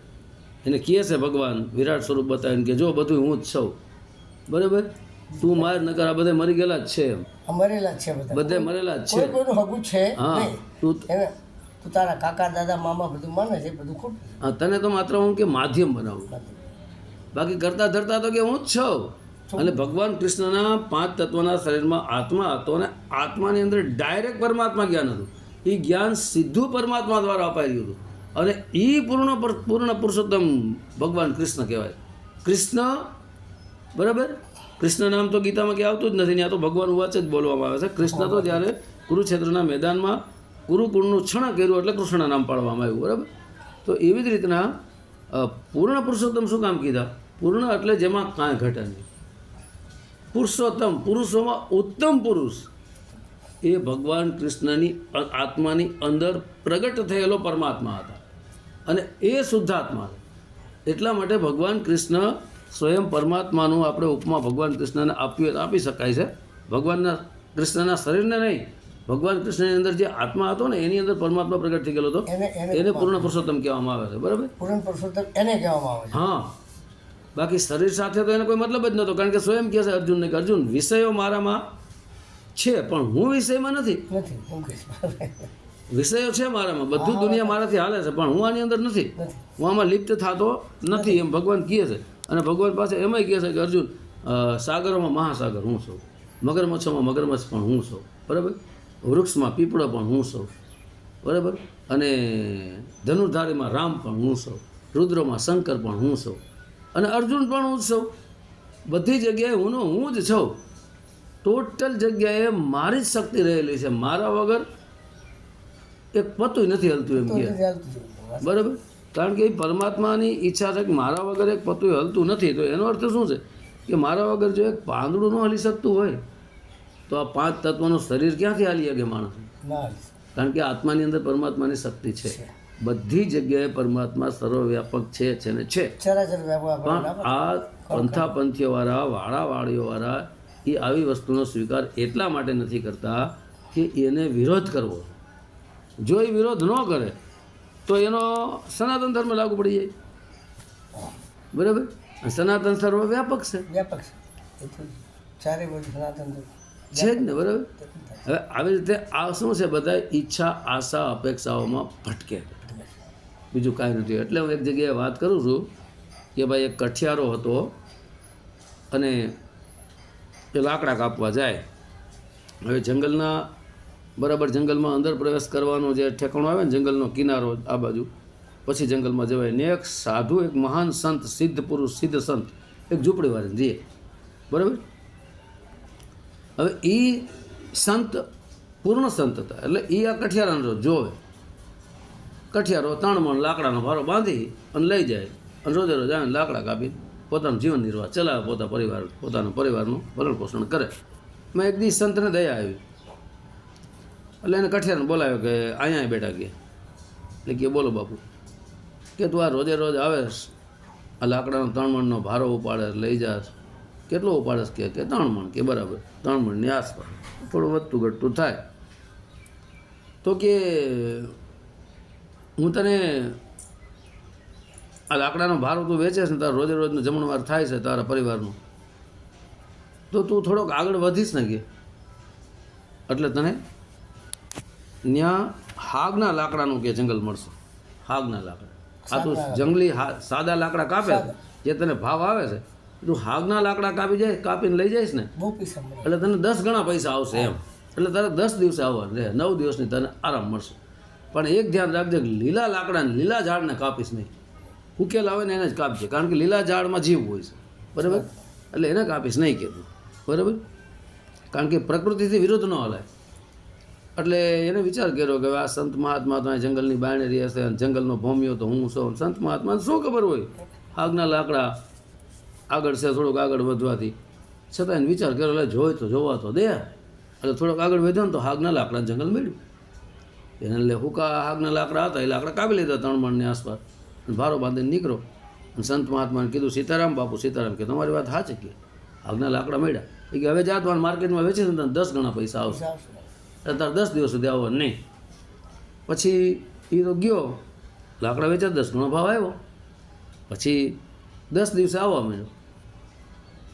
એને કહે છે ભગવાન વિરાટ સ્વરૂપ બતાવીને કે જો બધું હું જ છું, બરાબર. તું માર નકર આ બધા મરી ગયેલા જ છે, એમ મરેલા જ છે બધા, બધે મરેલા જ છે. કોઈનું હગું છે હા નહીં. તું તું તારા કાકા દાદા મામા બધું માને છે, બધું ખોટું. હા, તને તો માત્ર હું કે માધ્યમ બનાવું, બાકી કરતા ધરતા તો કે હું જ છું. અને ભગવાન કૃષ્ણના 5 તત્વના શરીરમાં આત્મા હતો અને આત્માની અંદર ડાયરેક્ટ પરમાત્મા જ્ઞાન હતું. એ જ્ઞાન સીધું પરમાત્મા દ્વારા અપાયું હતું અને એ પૂર્ણ પુરુષોત્તમ ભગવાન કૃષ્ણ કહેવાય. કૃષ્ણ, બરાબર. કૃષ્ણ નામ તો ગીતામાં ક્યાં આવતું જ નથી, ત્યાં તો ભગવાન વાચ જ બોલવામાં આવે છે. કૃષ્ણ તો જ્યારે કુરુક્ષેત્રના મેદાનમાં કુરુકુળનું છણ કર્યું એટલે કૃષ્ણ નામ પાડવામાં આવ્યું, બરાબર. તો એવી જ રીતના પૂર્ણ પુરુષોત્તમ શું કામ કીધા? પૂર્ણ એટલે જેમાં કાંઈ ઘટે નહીં. પુરુષોત્તમ, પુરુષોમાં ઉત્તમ પુરુષ એ ભગવાન કૃષ્ણની આત્માની અંદર પ્રગટ થયેલો પરમાત્મા હતા અને એ શુદ્ધાત્મા. એટલા માટે ભગવાન કૃષ્ણ સ્વયં પરમાત્માનું આપણે ઉપમા ભગવાન કૃષ્ણને આપી શકાય છે. ભગવાનના કૃષ્ણના શરીરને નહીં, ભગવાન કૃષ્ણની અંદર જે આત્મા હતો ને એની અંદર પરમાત્મા પ્રગટ થઈ ગયેલો હતો, એને પૂર્ણ પુરુષોત્તમ કહેવામાં આવે છે, બરાબર. પૂર્ણ પુરુષોત્તમ એને કહેવામાં આવે છે. હા, બાકી શરીર સાથે તો એને કોઈ મતલબ જ નહોતો, કારણ કે સ્વયં કહે છે અર્જુનને કે અર્જુન વિષયો મારામાં છે પણ હું વિષયમાં નથી. વિષયો છે મારામાં, બધું દુનિયા મારાથી હાલે છે પણ હું આની અંદર નથી, હું આમાં લિપ્ત થતો નથી, એમ ભગવાન કહે છે. અને ભગવાન પાસે એમાંય કહે છે કે અર્જુન સાગરોમાં મહાસાગર હું છું, મગરમચ્છોમાં મગરમચ્છ પણ હું છું, બરાબર. વૃક્ષમાં પીપળો પણ હું છું, બરાબર. અને ધનુર્ધારીમાં રામ પણ હું છું, રુદ્રોમાં શંકર પણ હું છું, અને અર્જુન પણ હું જ છું. બધી જગ્યાએ હું જ છું. ટોટલ જગ્યાએ મારી જ શક્તિ રહેલી છે, મારા વગર એક પતુંય નથી હલતું, એમ કહે, બરાબર. કારણ કે એ પરમાત્માની ઈચ્છા છે કે મારા વગર એક પતુંય હલતું નથી. તો એનો અર્થ શું છે કે મારા વગર જો એક પાંદડું ન હલી શકતું હોય તો આ 5 તત્વનું શરીર ક્યાંથી હાલી શકે માણસ? કારણ કે આત્માની અંદર પરમાત્માની શક્તિ છે, બધી જગ્યાએ પરમાત્મા સર્વવ્યાપક છે ને છે. પણ આ પંથાપંથીઓવાળા, વાળાવાળીઓવાળા એ આવી વસ્તુનો સ્વીકાર એટલા માટે નથી કરતા કે એને વિરોધ કરવો. જો એ વિરોધ ન કરે તો એનો સનાતન ધર્મ લાગુ પડી જાય, બરાબર. સનાતન સર્વવ્યાપક છે, વ્યાપક છે, ચારે બાજુ સનાતન છે જ ને, બરાબર. હવે આવી રીતે આ શું છે, બધા ઈચ્છા આશા અપેક્ષાઓમાં ભટકે, બીજું કાંઈ નથી. એટલે હું એક જગ્યાએ વાત કરું છું કે ભાઈ એક કઠિયારો હતો અને એ લાકડા કાપવા જાય. હવે જંગલના, બરાબર, જંગલમાં અંદર પ્રવેશ કરવાનો જે ઠેકાણો આવે ને, જંગલનો કિનારો આ બાજુ, પછી જંગલમાં જવાય ને એક સાધુ, એક મહાન સંત, સિદ્ધ પુરુષ, સિદ્ધ સંત એક ઝૂંપડી વાળીને જઈએ, બરાબર. હવે એ સંત પૂર્ણ સંત હતા એટલે એ આ કઠિયારાનો જોવે. કઠિયારો 3 મણ લાકડાનો ભારો બાંધી અને લઈ જાય અને રોજે રોજ આવીને લાકડા કાપી પોતાનું જીવન નિર્વાહ ચલાવે, પોતાના પરિવારનું ભરણ પોષણ કરે. મેં એક દિવસ સંતને દયા આવી એટલે એને કઠિયારને બોલાવ્યો કે અહીંયા બેઠા કે, એટલે કે બોલો બાપુ, કે તું આ રોજે રોજ આવેશ, આ લાકડાનો 3 મણનો ભારો ઉપાડે લઈ જાસ, કેટલો ઉપાડેશ? કે 3 મણ. કે બરાબર, 3 મણની આસપાસ, થોડું વધતું ઘટતું થાય. તો કે હું તને આ લાકડાનો ભારો તું વેચેશ ને, તારા રોજે રોજનો જમણવાર થાય છે તારા પરિવારનું, તો તું થોડોક આગળ વધીશ ને કે, એટલે તને ત્યાં હાગના લાકડાનું કે જંગલ મળશે. હાગના લાકડા આ તું જંગલી સાદા લાકડા કાપે જે તને ભાવ આવે છે, તું હાગના લાકડા કાપીને લઈ જઈશ ને બહુ પૈસા મળે. એટલે તને 10 ગણા પૈસા આવશે એમ. એટલે તારે 10 દિવસે આવવાનું રહે, 9 દિવસની તને આરામ મળશે. પણ એક ધ્યાન રાખજે કે લીલા લાકડાને લીલા ઝાડને કાપીશ નહીં. ઉકેલ આવે ને એને જ કાપજે, કારણ કે લીલા ઝાડમાં જીવ હોય છે, બરાબર? એટલે એને કાપીશ નહીં કીધું, બરાબર? કારણ કે પ્રકૃતિથી વિરુદ્ધ ન હલાય. એટલે એને વિચાર કર્યો કે આ સંત મહાત્મા તો જંગલની બાયણે રહે છે, જંગલનો ભોમિયો તો હું છું. સંત મહાત્માને શું ખબર હોય આગના લાકડા આગળ છે, થોડુંક આગળ વધવાથી છતાં એને વિચાર કર્યો એટલે જોઈ તો જોવા તો દે. એટલે થોડોક આગળ વધ્યો ને તો આગના લાકડા જંગલ મળ્યું. એને એટલે હુકા આગના લાકડા હતા, એ લાકડા કાપી લીધા 3 મણની આસપાસ. ભારો બાંધીને નીકળો. અને સંત મહાત્માને કીધું, સીતારામ બાપુ સીતારામ, કે તમારી વાત સાચી, કે આગના લાકડા મળ્યા. એ કે હવે જાતવાન માર્કેટમાં વેચી ને તને 10 ગણા પૈસા આવશે. તારે 10 દિવસ સુધી આવવાનું નહીં. પછી એ તો ગયો, લાકડા વેચ્યા, 10 ગણો ભાવ આવ્યો. પછી 10 દિવસે આવવા માંડ્યો.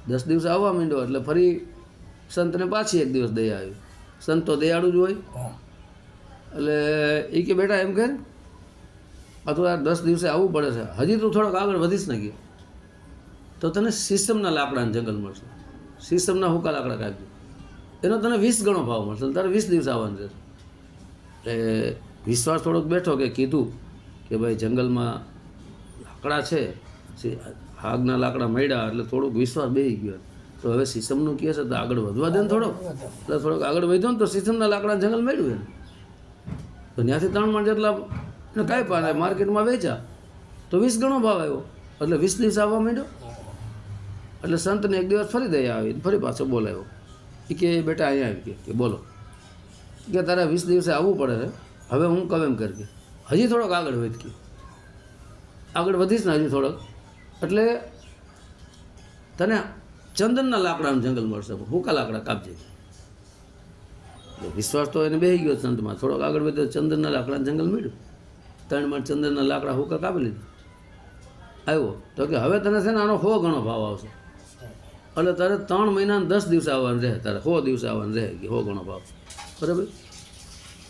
10 દિવસે આવવા માંડ્યો એટલે ફરી સંતને પાછી એક દિવસ દયા આવી. સંત તો દયાળું જ હોય. એટલે એ કે બેટા એમ કર, આ તો યાર 10 દિવસે આવવું પડે છે, હજી તું થોડોક આગળ વધીશ ને કે તો તને સીસમના લાકડાનું જંગલ મળશે. સીસમના હુકા લાકડા કાપજો, એનો તને 20 ગણો ભાવ મળશે. તારે 20 દિવસ આવવાનું છે. એટલે વિશ્વાસ થોડોક બેઠો કે કીધું કે ભાઈ જંગલમાં લાકડા છે, આગના લાકડા મળ્યા એટલે થોડોક વિશ્વાસ બેસી ગયો. તો હવે સીસમનું કહે છે તો આગળ વધવા દે ને થોડોક. એટલે થોડોક આગળ વધ્યો ને તો સીસમના લાકડા જંગલ મળ્યું એને. તો ત્યાંથી 3 મણ જેટલા ને કાંઈ પાને માર્કેટમાં વેચ્યા તો 20 ગણો ભાવ આવ્યો. એટલે 20 દિવસ આવવા માંડ્યો. એટલે સંતને એક દિવસ ફરી દયા આવી, ફરી પાછો બોલાવ્યો. એ કે બેટા અહીંયા આવી કે બોલો, કે તારે 20 દિવસે આવવું પડે છે, હવે હું કહું એમ કર કે હજી થોડોક આગળ વધ, કે આગળ વધીશ ને હજી થોડોક એટલે તને ચંદનના લાકડાનું જંગલ મળશે, હુકા લાકડા કાપજે. વિશ્વાસ તો એને બેસી ગયો સંતમાં. થોડોક આગળ વધ્યો, ચંદનના લાકડાનું જંગલ મળ્યું. 3 મણ ચંદનના લાકડા હુકા કાપી લીધું. આવ્યો તો કે હવે તને છે ને આનો 100 ગણો ભાવ આવશે. એટલે તારે 3 મહિનાને 10 દિવસે આવવાનું રહે, તારે 100 દિવસે આવવાનું રહે, કે 100 ગણો ભાવ, બરાબર?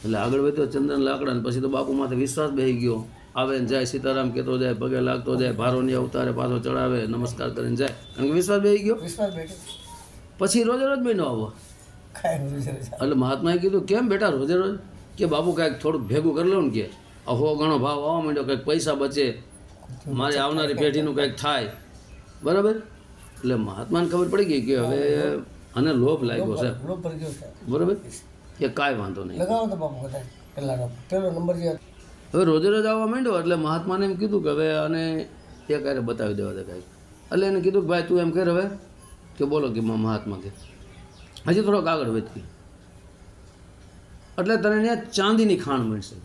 એટલે આગળ વધ્યો ચંદન લાકડા ને પછી તો બાપુ માથે વિશ્વાસ બેસી ગયો. આવે ને જાય, સીતારામ કહેતો જાય, પગે લાગતો જાય, ભારોની અવતારે પાછો ચડાવે, નમસ્કાર કરીને જાય, કારણ કે વિશ્વાસ બેસી ગયો. પછી રોજે રોજ મહિનો આવવા. એટલે મહાત્માએ કીધું કેમ બેટા રોજે રોજ? કે બાપુ કાંઈક થોડુંક ભેગું કરી લઉં ને, કે 100 ગણો ભાવ આવવા માંડ્યો, કંઈક પૈસા બચે, મારી આવનારી પેઢીનું કંઈક થાય, બરાબર? એટલે મહાત્માને ખબર પડી ગઈ કે હવે આને લોભ લાગ્યો છે, બરાબર? કે કાંઈ વાંધો નહીં. હવે રોજે રોજ આવવા માંડ્યો એટલે મહાત્માને એમ કીધું કે હવે આને એ ક્યારે બતાવી દેવા દે કાંઈક. એટલે એને કીધું કે ભાઈ તું એમ કર હવે, કે બોલો કે મહાત્મા કે હજી થોડોક આગળ વધતી એટલે તને ત્યાં ચાંદીની ખાણ મળશે.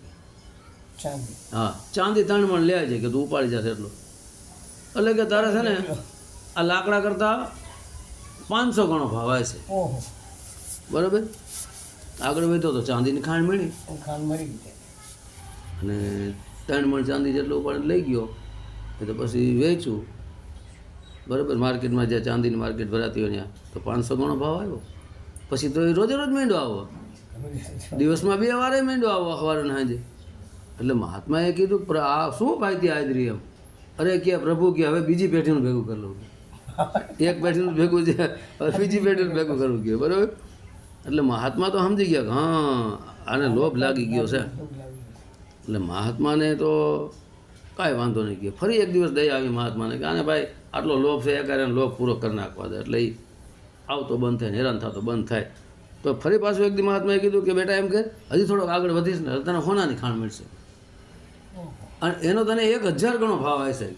હા, ચાંદી 3 મણ લે છે કે તું ઉપાડી જશે એટલો. એટલે કે તારે છે ને આ લાકડા કરતાં 500 ગણો ભાવ આવે છે, બરાબર? આગળ વધ્યો તો ચાંદીની ખાણ મળી. અને 3 મણ ચાંદી જેટલું ઉપાડીને લઈ ગયો. એ તો પછી વેચ્યું, બરાબર? માર્કેટમાં જ્યાં ચાંદીની માર્કેટ ભરાતી હોય ત્યાં તો 500 ગણો ભાવ આવ્યો. પછી તો એ રોજે રોજ માંડો આવો, દિવસમાં 2 વારે માંડો આવો, સવારે ને સાંજે. એટલે મહાત્માએ કીધું આ શું ભાઈથી હાજરી એમ? અરે કે પ્રભુ કે હવે બીજી પેઢીનું ભેગું કરી લઉં, એક પેઢીનું ભેગું છે, હવે બીજી પેઢીનું ભેગું કરવું કે, બરાબર? એટલે મહાત્મા તો સમજી ગયા કે હા આને લોભ લાગી ગયો છે. એટલે મહાત્માને તો કાંઈ વાંધો નહીં, કે ફરી એક દિવસ દયા આવી મહાત્માને કે આને ભાઈ આટલો લોભ છે, એકારે લોભ પૂરો કરી નાખવા દે. એટલે એ આવતો બંધ થાય, હેરાન થતો બંધ થાય. તો ફરી પાછું એક દી મહાત્માએ કીધું કે બેટા એમ કે હજી થોડોક આગળ વધીશ ને તને સોનાની ખાણ મળશે, અને એનો તને 1000 ગણો ભાવ આવશે.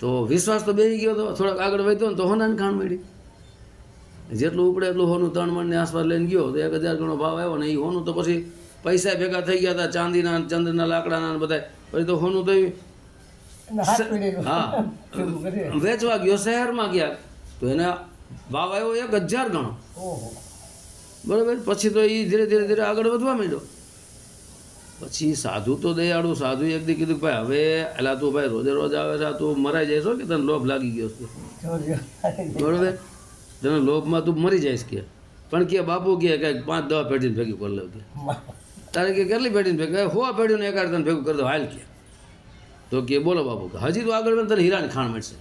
તો વિશ્વાસ તો બેસી ગયો. તો થોડાક આગળ વધ્યો ને તો સોનાની ખાણ મળી. જેટલું ઉપડે એટલું સોનું 3 મણની આસપાસ લઈને ગયો તો 1000 ગણો ભાવ આવ્યો. ને એ સોનું તો પછી પૈસા ભેગા થઈ ગયા હતા, ચાંદીના, ચંદ્રના લાકડાના બધા. પછી તો સોનું તો હા વેચવા ગયો, શહેરમાં ગયા તો એના ભાવ આવ્યો 1000 ગણો, બરાબર? પછી તો એ ધીરે ધીરે ધીરે આગળ વધવા માંડ્યો. પછી સાધુ તો દયાળુ, સાધુ એક દી કીધું ભાઈ હવે એલા તું ભાઈ રોજે રોજ આવે છે, તું મરાઈ જઈશ કે તને લોભ લાગી ગયો છે, બરાબર? તને લોભમાં તું મરી જઈશ કે પણ કે બાપુ કે 5-10 પેઢીને ભેગી કરી લે કે તારે કે કેટલી પેઢીને ભેગી 100 પેઢીને એકાદ તને ભેગું કરી દો હાલ કે તો કે બોલો બાપુ હજી તો આગળ તને હીરાની ખાણ મળશે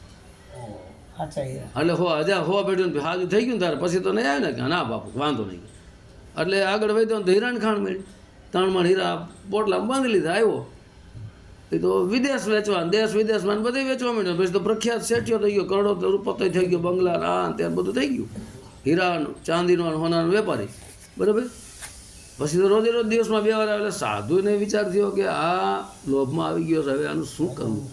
એટલે 100 પેઢીનું હાજુ થઈ ગયું ને તારે પછી તો નહીં આવે ને કે ના બાપુ વાંધો નહીં એટલે આગળ વધ્યો ને તો હીરાની ખાણ મળી 3 મણ હીરા પોટલામાં બાંધી લીધા આવ્યો એ તો વિદેશ વેચવા દેશ વિદેશમાં બધે વેચવા માંડ્યો પછી તો પ્રખ્યાત શેઠિયો થઈ ગયો કરોડો રૂપિયા થઈ ગયો બંગલા આ ત્યાં બધું થઈ ગયું હીરાનું ચાંદીનો હોનાનો વેપારી બરાબર પછી તો રોજે રોજ દિવસમાં 2 વાર આવે એટલે સાધુને વિચાર થયો કે આ લોભમાં આવી ગયો છે હવે આનું શું કરવું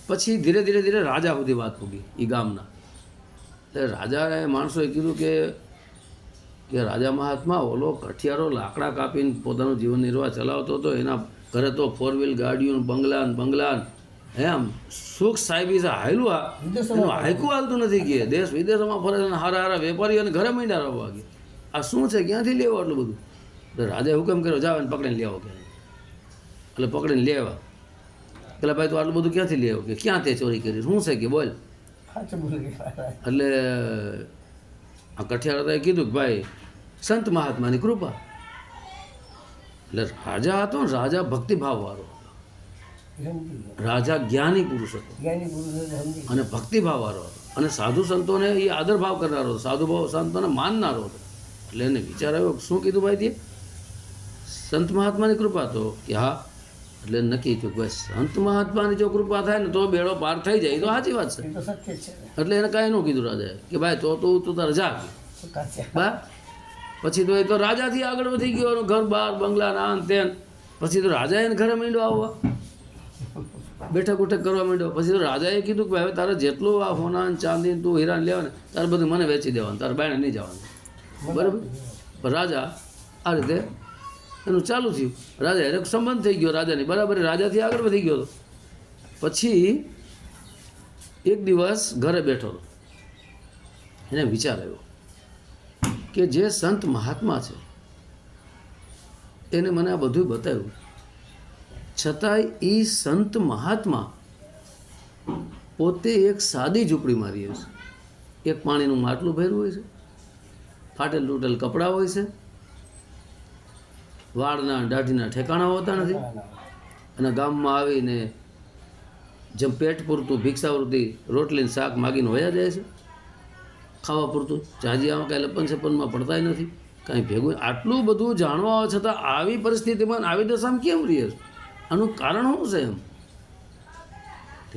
પછી ધીરે ધીરે ધીરે રાજા સુધી વાત પૂગી એ ગામના એટલે રાજાએ માણસોએ કીધું કે રાજા મહાત્મા ઓલો કઠિયારો લાકડા કાપીને પોતાનું જીવન નિર્વાહ ચલાવતો હતો એના ઘરે તો 4 વ્હીલ ગાડીઓ બંગલા એમ સુખ સાહેબી છે હાયલું એનું હાયકું હાલતું નથી કે દેશ વિદેશોમાં ફરે છે હારા હારા વેપારીઓને ઘરે માંડ્યા રહેવા કે આ શું છે ક્યાંથી લેવો આટલું બધું તો રાજાએ હુકમ કર્યો જાવ એને પકડીને લેવો કે એટલે પકડીને લેવા પેલા ભાઈ તો આટલું બધું ક્યાંથી લેવો કે ક્યાં તે ચોરી કરી શું છે કે બોલ એટલે આ કઠિયારાએ કીધું કે ભાઈ સંત મહાત્માની કૃપા એટલે રાજા હતો ને રાજા ભક્તિભાવવાળો રાજા જ્ઞાની પુરુષ હતો અને ભક્તિભાવવાળો હતો અને સાધુ સંતોને એ આદરભાવ કરનારો હતો સાધુ ભાવ સંતોને માનનારો હતો એટલે એને વિચાર આવ્યો શું કીધું ભાઈ તે સંત મહાત્માની કૃપા તો કે હા એટલે નક્કી થયું ભાઈ સંત મહાત્માની જો કૃપા થાય ને તો બેડો પાર થઈ જાય તો સાચી વાત છે એટલે એને કાંઈ ન કીધું રાજાએ કે ભાઈ તો તું તારે જા બા પછી તો એ તો રાજાથી આગળ વધી ગયો ઘર બાર બંગલા ના તેન પછી તો રાજા એને ઘરે માંડ્યો આવવા બેઠક ઉઠક કરવા માંડ્યો પછી તો રાજાએ કીધું કે હવે તારે જેટલું આ હોના ચાંદી તું હીરાને લેવા ને તારે બધું મને વેચી દેવાનું તારે બાયણે નહીં જવાનું બરાબર પણ રાજા આ રીતે એનું ચાલુ થયું રાજા એને સંબંધ થઈ ગયો રાજાની બરાબર રાજાથી આગળ વધી ગયો હતો પછી એક દિવસ ઘરે બેઠો હતો એને વિચાર આવ્યો કે જે સંત મહાત્મા છે એને મને આ બધું બતાવ્યું છતાંય એ સંત મહાત્મા પોતે એક સાદી ઝૂંપડીમાં રહે છે એક પાણીનું માટલું ભર્યું હોય છે ફાટેલ તૂટેલ કપડાં હોય છે વાળના દાઢીના ઠેકાણા હોતા નથી અને ગામમાં આવીને જેમ પેટ પૂરતું ભિક્ષાવૃત્તિ રોટલીને શાક માગીને વયા જાય છે ખાવા પૂરતું જાજી આમાં કાંઈ લપન છપ્પનમાં પડતાય નથી કાંઈ ભેગું આટલું બધું જાણવા આવે છતાં આવી પરિસ્થિતિમાં આવી દશામાં કેમ રહીએ આનું કારણ શું છે એમ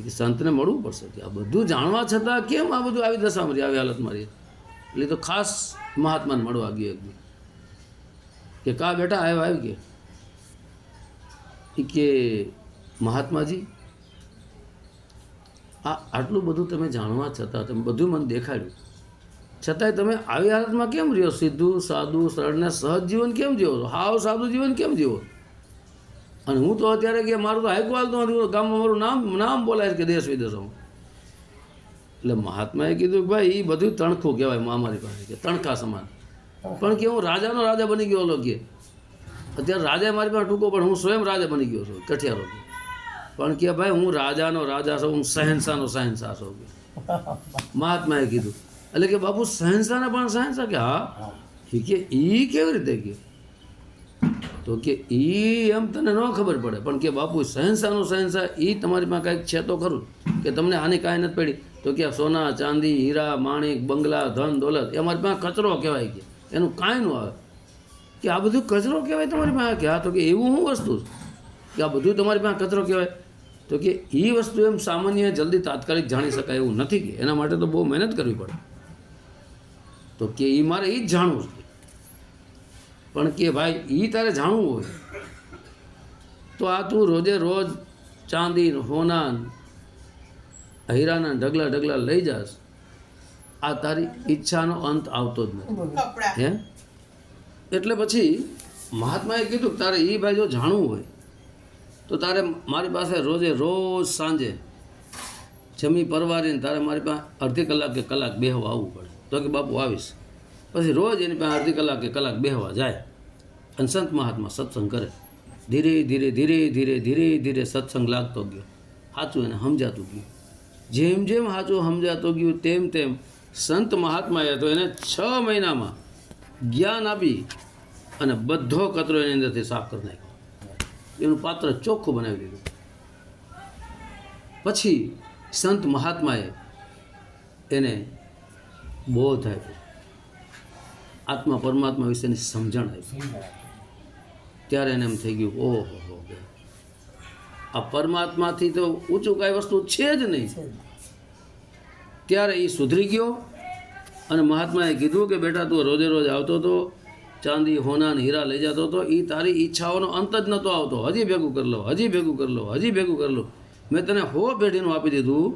કે સંતને મળવું પડશે કે આ બધું જાણવા છતાં કેમ આ બધું આવી દશામાં રહી આવી હાલતમાં રહીએ એટલે તો ખાસ મહાત્માને મળવા ગયો એકદમ કે કા બેટા આવી ગયા કે મહાત્માજી આટલું બધું તમે જાણવા છતાં તમે બધું મને દેખાડ્યું છતાંય તમે આવી હાલતમાં કેમ રહ્યો સીધું સાદું સરળ ને સહજ જીવન કેમ જીવો છો હાવ સાદું જીવન કેમ જીવો અને હું તો અત્યારે કે મારું તો હાઈકું હાલતું નથી ગામમાં મારું નામ બોલાય કે દેશ વિદેશોમાં એટલે મહાત્માએ કીધું કે ભાઈ એ બધું તણખું કહેવાય અમારી પાસે કે તણખા સમાન પણ કે હું રાજાનો રાજા બની ગયો હતો કે અત્યારે રાજા મારી પાસે ટૂંકો પણ હું સ્વયં રાજા બની ગયો છું કઠિયારો પણ કે ભાઈ હું રાજાનો રાજા છું હું શહેનશાહનો શહેનશાહ છું મહાત્માએ કીધું એટલે કે બાપુ શહેનશાહને પણ શહેનશાહ કે હા કે એ કેવી રીતે કે તો કે એ એમ તને ન ખબર પડે પણ કે બાપુ શહેનશાહનો શહેનશાહ એ તમારી પાસે કાંઈક છે તો ખરું કે તમને આની કાંઈ નથી પડી તો કે સોના ચાંદી હીરા માણિક બંગલા ધન દોલત એ અમારી પાસે કચરો કહેવાય કે એનું કાંઈ ન આવે કે આ બધું કચરો કહેવાય તમારી પાસે કે હા તો કે એવું શું વસ્તુ કે આ બધું તમારી પાસે કચરો કહેવાય તો કે એ વસ્તુ એમ સામાન્ય જલ્દી તાત્કાલિક જાણી શકાય એવું નથી કે એના માટે તો બહુ મહેનત કરવી પડે તો કે એ મારે એ જ જાણવું છે પણ કે ભાઈ એ તારે જાણવું હોય તો આ તું રોજે રોજ ચાંદી હોના હીરાના ઢગલા ઢગલા લઈ જાસ આ તારી ઈચ્છાનો અંત આવતો જ નથી હે એટલે પછી મહાત્માએ કીધું તારે એ ભાઈ જો જાણવું હોય તો તારે મારી પાસે રોજે રોજ સાંજે જમી પરવારીને તારે મારી પાસે અડધી કલાક કે કલાક બેહવા આવવું પડે તો કે બાપુ આવીશ પછી રોજ એની પાસે અડધી કલાક કે કલાક બેહવા જાય અને સંત મહાત્મા સત્સંગ કરે ધીરે ધીરે ધીરે ધીરે ધીરે ધીરે સત્સંગ લાગતો ગયો સાચું એને સમજાતું ગયું જેમ જેમ સાચું સમજાતું ગયું તેમ તેમ સંત મહાત્માએ તો એને 6 મહિનામાં જ્ઞાન આપી અને બધો કચરો એની અંદરથી સાફ કરી નાખ્યો, એનું પાત્ર ચોખ્ખું બનાવી દીધું. પછી સંત મહાત્માએ એને બોધ આપ્યો, આત્મા પરમાત્મા વિશેની સમજણ આપી. ત્યારે એને એમ થઈ ગયું, ઓહો હો, આ પરમાત્માથી તો ઊંચું કાંઈ વસ્તુ છે જ નહીં. ત્યારે એ સુધરી ગયો અને મહાત્માએ કીધું કે બેટા તું રોજે રોજ આવતો હતો, ચાંદી હોના ને હીરા લઈ જતો હતો, એ તારી ઈચ્છાઓનો અંત જ નહોતો આવતો. હજી ભેગું કરી લો, હજી ભેગું કરી લો, હજી ભેગું કરી લો. મેં તને 100 પેઢીનું આપી દીધું,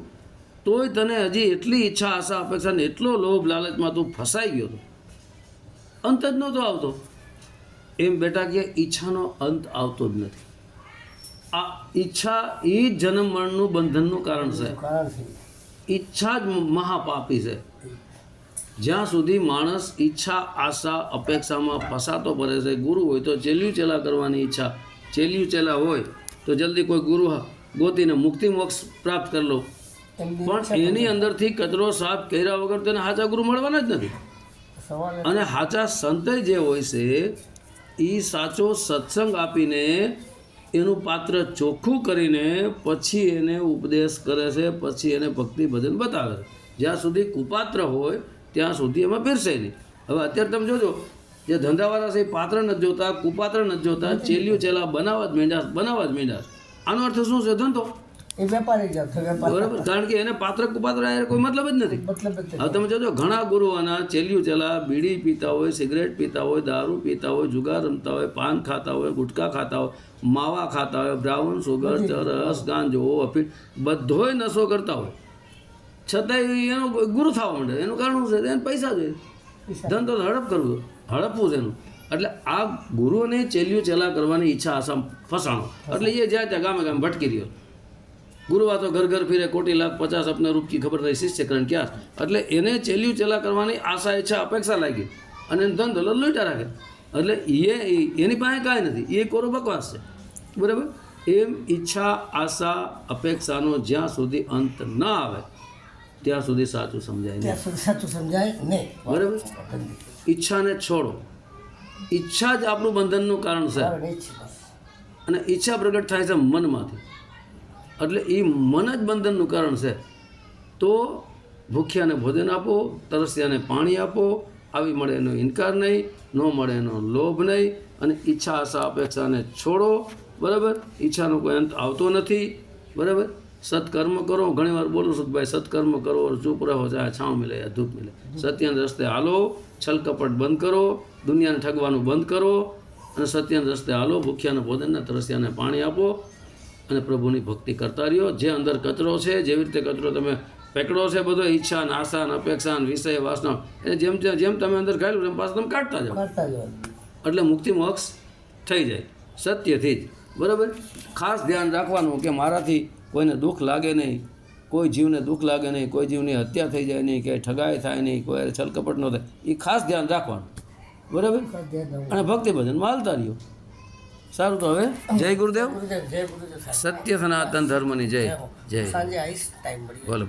તોય તને હજી એટલી ઈચ્છા આશા અપેક્ષા ને એટલો લોભ લાલચમાં તું ફસાઈ ગયો હતો, અંત જ નહોતો આવતો. એમ બેટા કે ઈચ્છાનો અંત આવતો જ નથી. આ ઈચ્છા એ જન્મ મરણનું બંધનનું કારણ છે. ઈચ્છા જ મહાપાપી છે. જ્યાં સુધી માણસ ઈચ્છા આશા અપેક્ષામાં ફસાતો પડે છે, ગુરુ હોય તો ચેલ્યું ચેલા કરવાની ઈચ્છા, ચેલ્યું ચેલા હોય તો જલ્દી કોઈ ગુરુ ગોતીને મુક્તિ મોક્ષ પ્રાપ્ત કરી લો, પણ એની અંદરથી કચરો સાફ કર્યા વગર તેને સાચા ગુરુ મળવાના જ નથી. અને સાચા સંત જે હોય છે એ સાચો સત્સંગ આપીને એનું પાત્ર ચોખ્ખું કરીને પછી એને ઉપદેશ કરે છે, પછી એને ભક્તિ ભજન બતાવે છે. જ્યાં સુધી કુપાત્ર હોય ત્યાં સુધી એમાં પીરસે નહીં. હવે અત્યારે તમે જોજો, જે ધંધાવાળા છે એ પાત્ર નથી જોતા, કુપાત્ર નથી જોતા, ચેલ્યું ચેલા બનાવવા જ માંડ્યા. આનો અર્થ શું છે? ધંધો. બરાબર, કારણ કે એને પાત્ર કુપાત્ર કોઈ મતલબ જ નથી. હવે તમે જોજો, ઘણા ગુરુઓના ચેલ્યું ચેલા બીડી પીતા હોય, સિગરેટ પીતા હોય, દારૂ પીતા હોય, જુગાર રમતા હોય, પાન ખાતા હોય, ગુટકા ખાતા હોય, માવા ખાતા હોય, બ્રાઉન સુગર, ચરસ, ગાંજો, અફીણ બધોય નશો કરતા હોય, છતાંય એનો ગુરુ થવા માંડે. એનું કારણ શું છે? એને પૈસા જોઈએ, ધંધો હડપવું છે એનું. એટલે આ ગુરુઓને ચેલ્યું ચેલા કરવાની ઈચ્છા આશા ફસાણો. એટલે એ જ્યાં ત્યાં ગામે ગામે ભટકી રહ્યો. ગુરુવા તો ઘર ઘર ફિરે, કોટી લાખ 50 અપના રૂપ કી ખબર રહી, શિષ્ય કરણ ક્યાં. એટલે એને ચેલ્યું ચેલા કરવાની આશા ઈચ્છા અપેક્ષા લાગી અને એને ધંધો લોટા રાખે. એટલે એની પાસે કાંઈ નથી, એ કોરો બકવાસ છે. બરાબર. એમ ઈચ્છા આશા અપેક્ષાનો જ્યાં સુધી અંત ન આવે ત્યાં સુધી સાચું સમજાય નહીં. બરાબર. ઈચ્છાને છોડો. ઈચ્છા જ આપણું બંધનનું કારણ છે. અને ઈચ્છા પ્રગટ થાય છે મનમાંથી. એટલે એ મન જ બંધનનું કારણ છે. તો ભૂખ્યાને ભોજન આપો, તરસ્યાને પાણી આપો, આવી મળે એનો ઇનકાર નહીં, ન મળે એનો લોભ નહીં, અને ઈચ્છા આશા અપેક્ષાને છોડો. બરાબર. ઈચ્છાનો કોઈ અંત આવતો નથી. બરાબર. સત્કર્મ કરો. ઘણીવાર બોલું છું કે ભાઈ સત્કર્મ કરો, ચૂપ રહો, ચાહે છાંવ મિલે યા ધૂપ મિલે. સત્યના રસ્તે હાલો, છલ કપટ બંધ કરો, દુનિયાને ઠગવાનું બંધ કરો અને સત્યના રસ્તે હાલો. ભૂખ્યાને ભોજનને, તરસ્યાને પાણી આપો અને પ્રભુની ભક્તિ કરતા રહ્યો. જે અંદર કચરો છે, જેવી રીતે કચરો તમે પેકડો છે બધો, ઈચ્છા ને આશા ને અપેક્ષા ને વિષય વાસના, એ જેમ તમે અંદર ગાયેલું એમ પાછું તમે કાઢતા જાઓ. એટલે મુક્તિ મોક્ષ થઈ જાય સત્યથી જ. બરાબર. ખાસ ધ્યાન રાખવાનું કે મારાથી કોઈને દુઃખ લાગે નહીં, કોઈ જીવને દુઃખ લાગે નહીં, કોઈ જીવની હત્યા થઈ જાય નહીં, કે ઠગાઈ થાય નહીં, કોઈ છલકપટ ન થાય, એ ખાસ ધ્યાન રાખવાનું. બરાબર. અને ભક્તિ ભજનમાં હાલતા રહ્યો. સારું. તો હવે જય ગુરુદેવ. સત્ય સનાતન ધર્મની જય. જય. બોલો.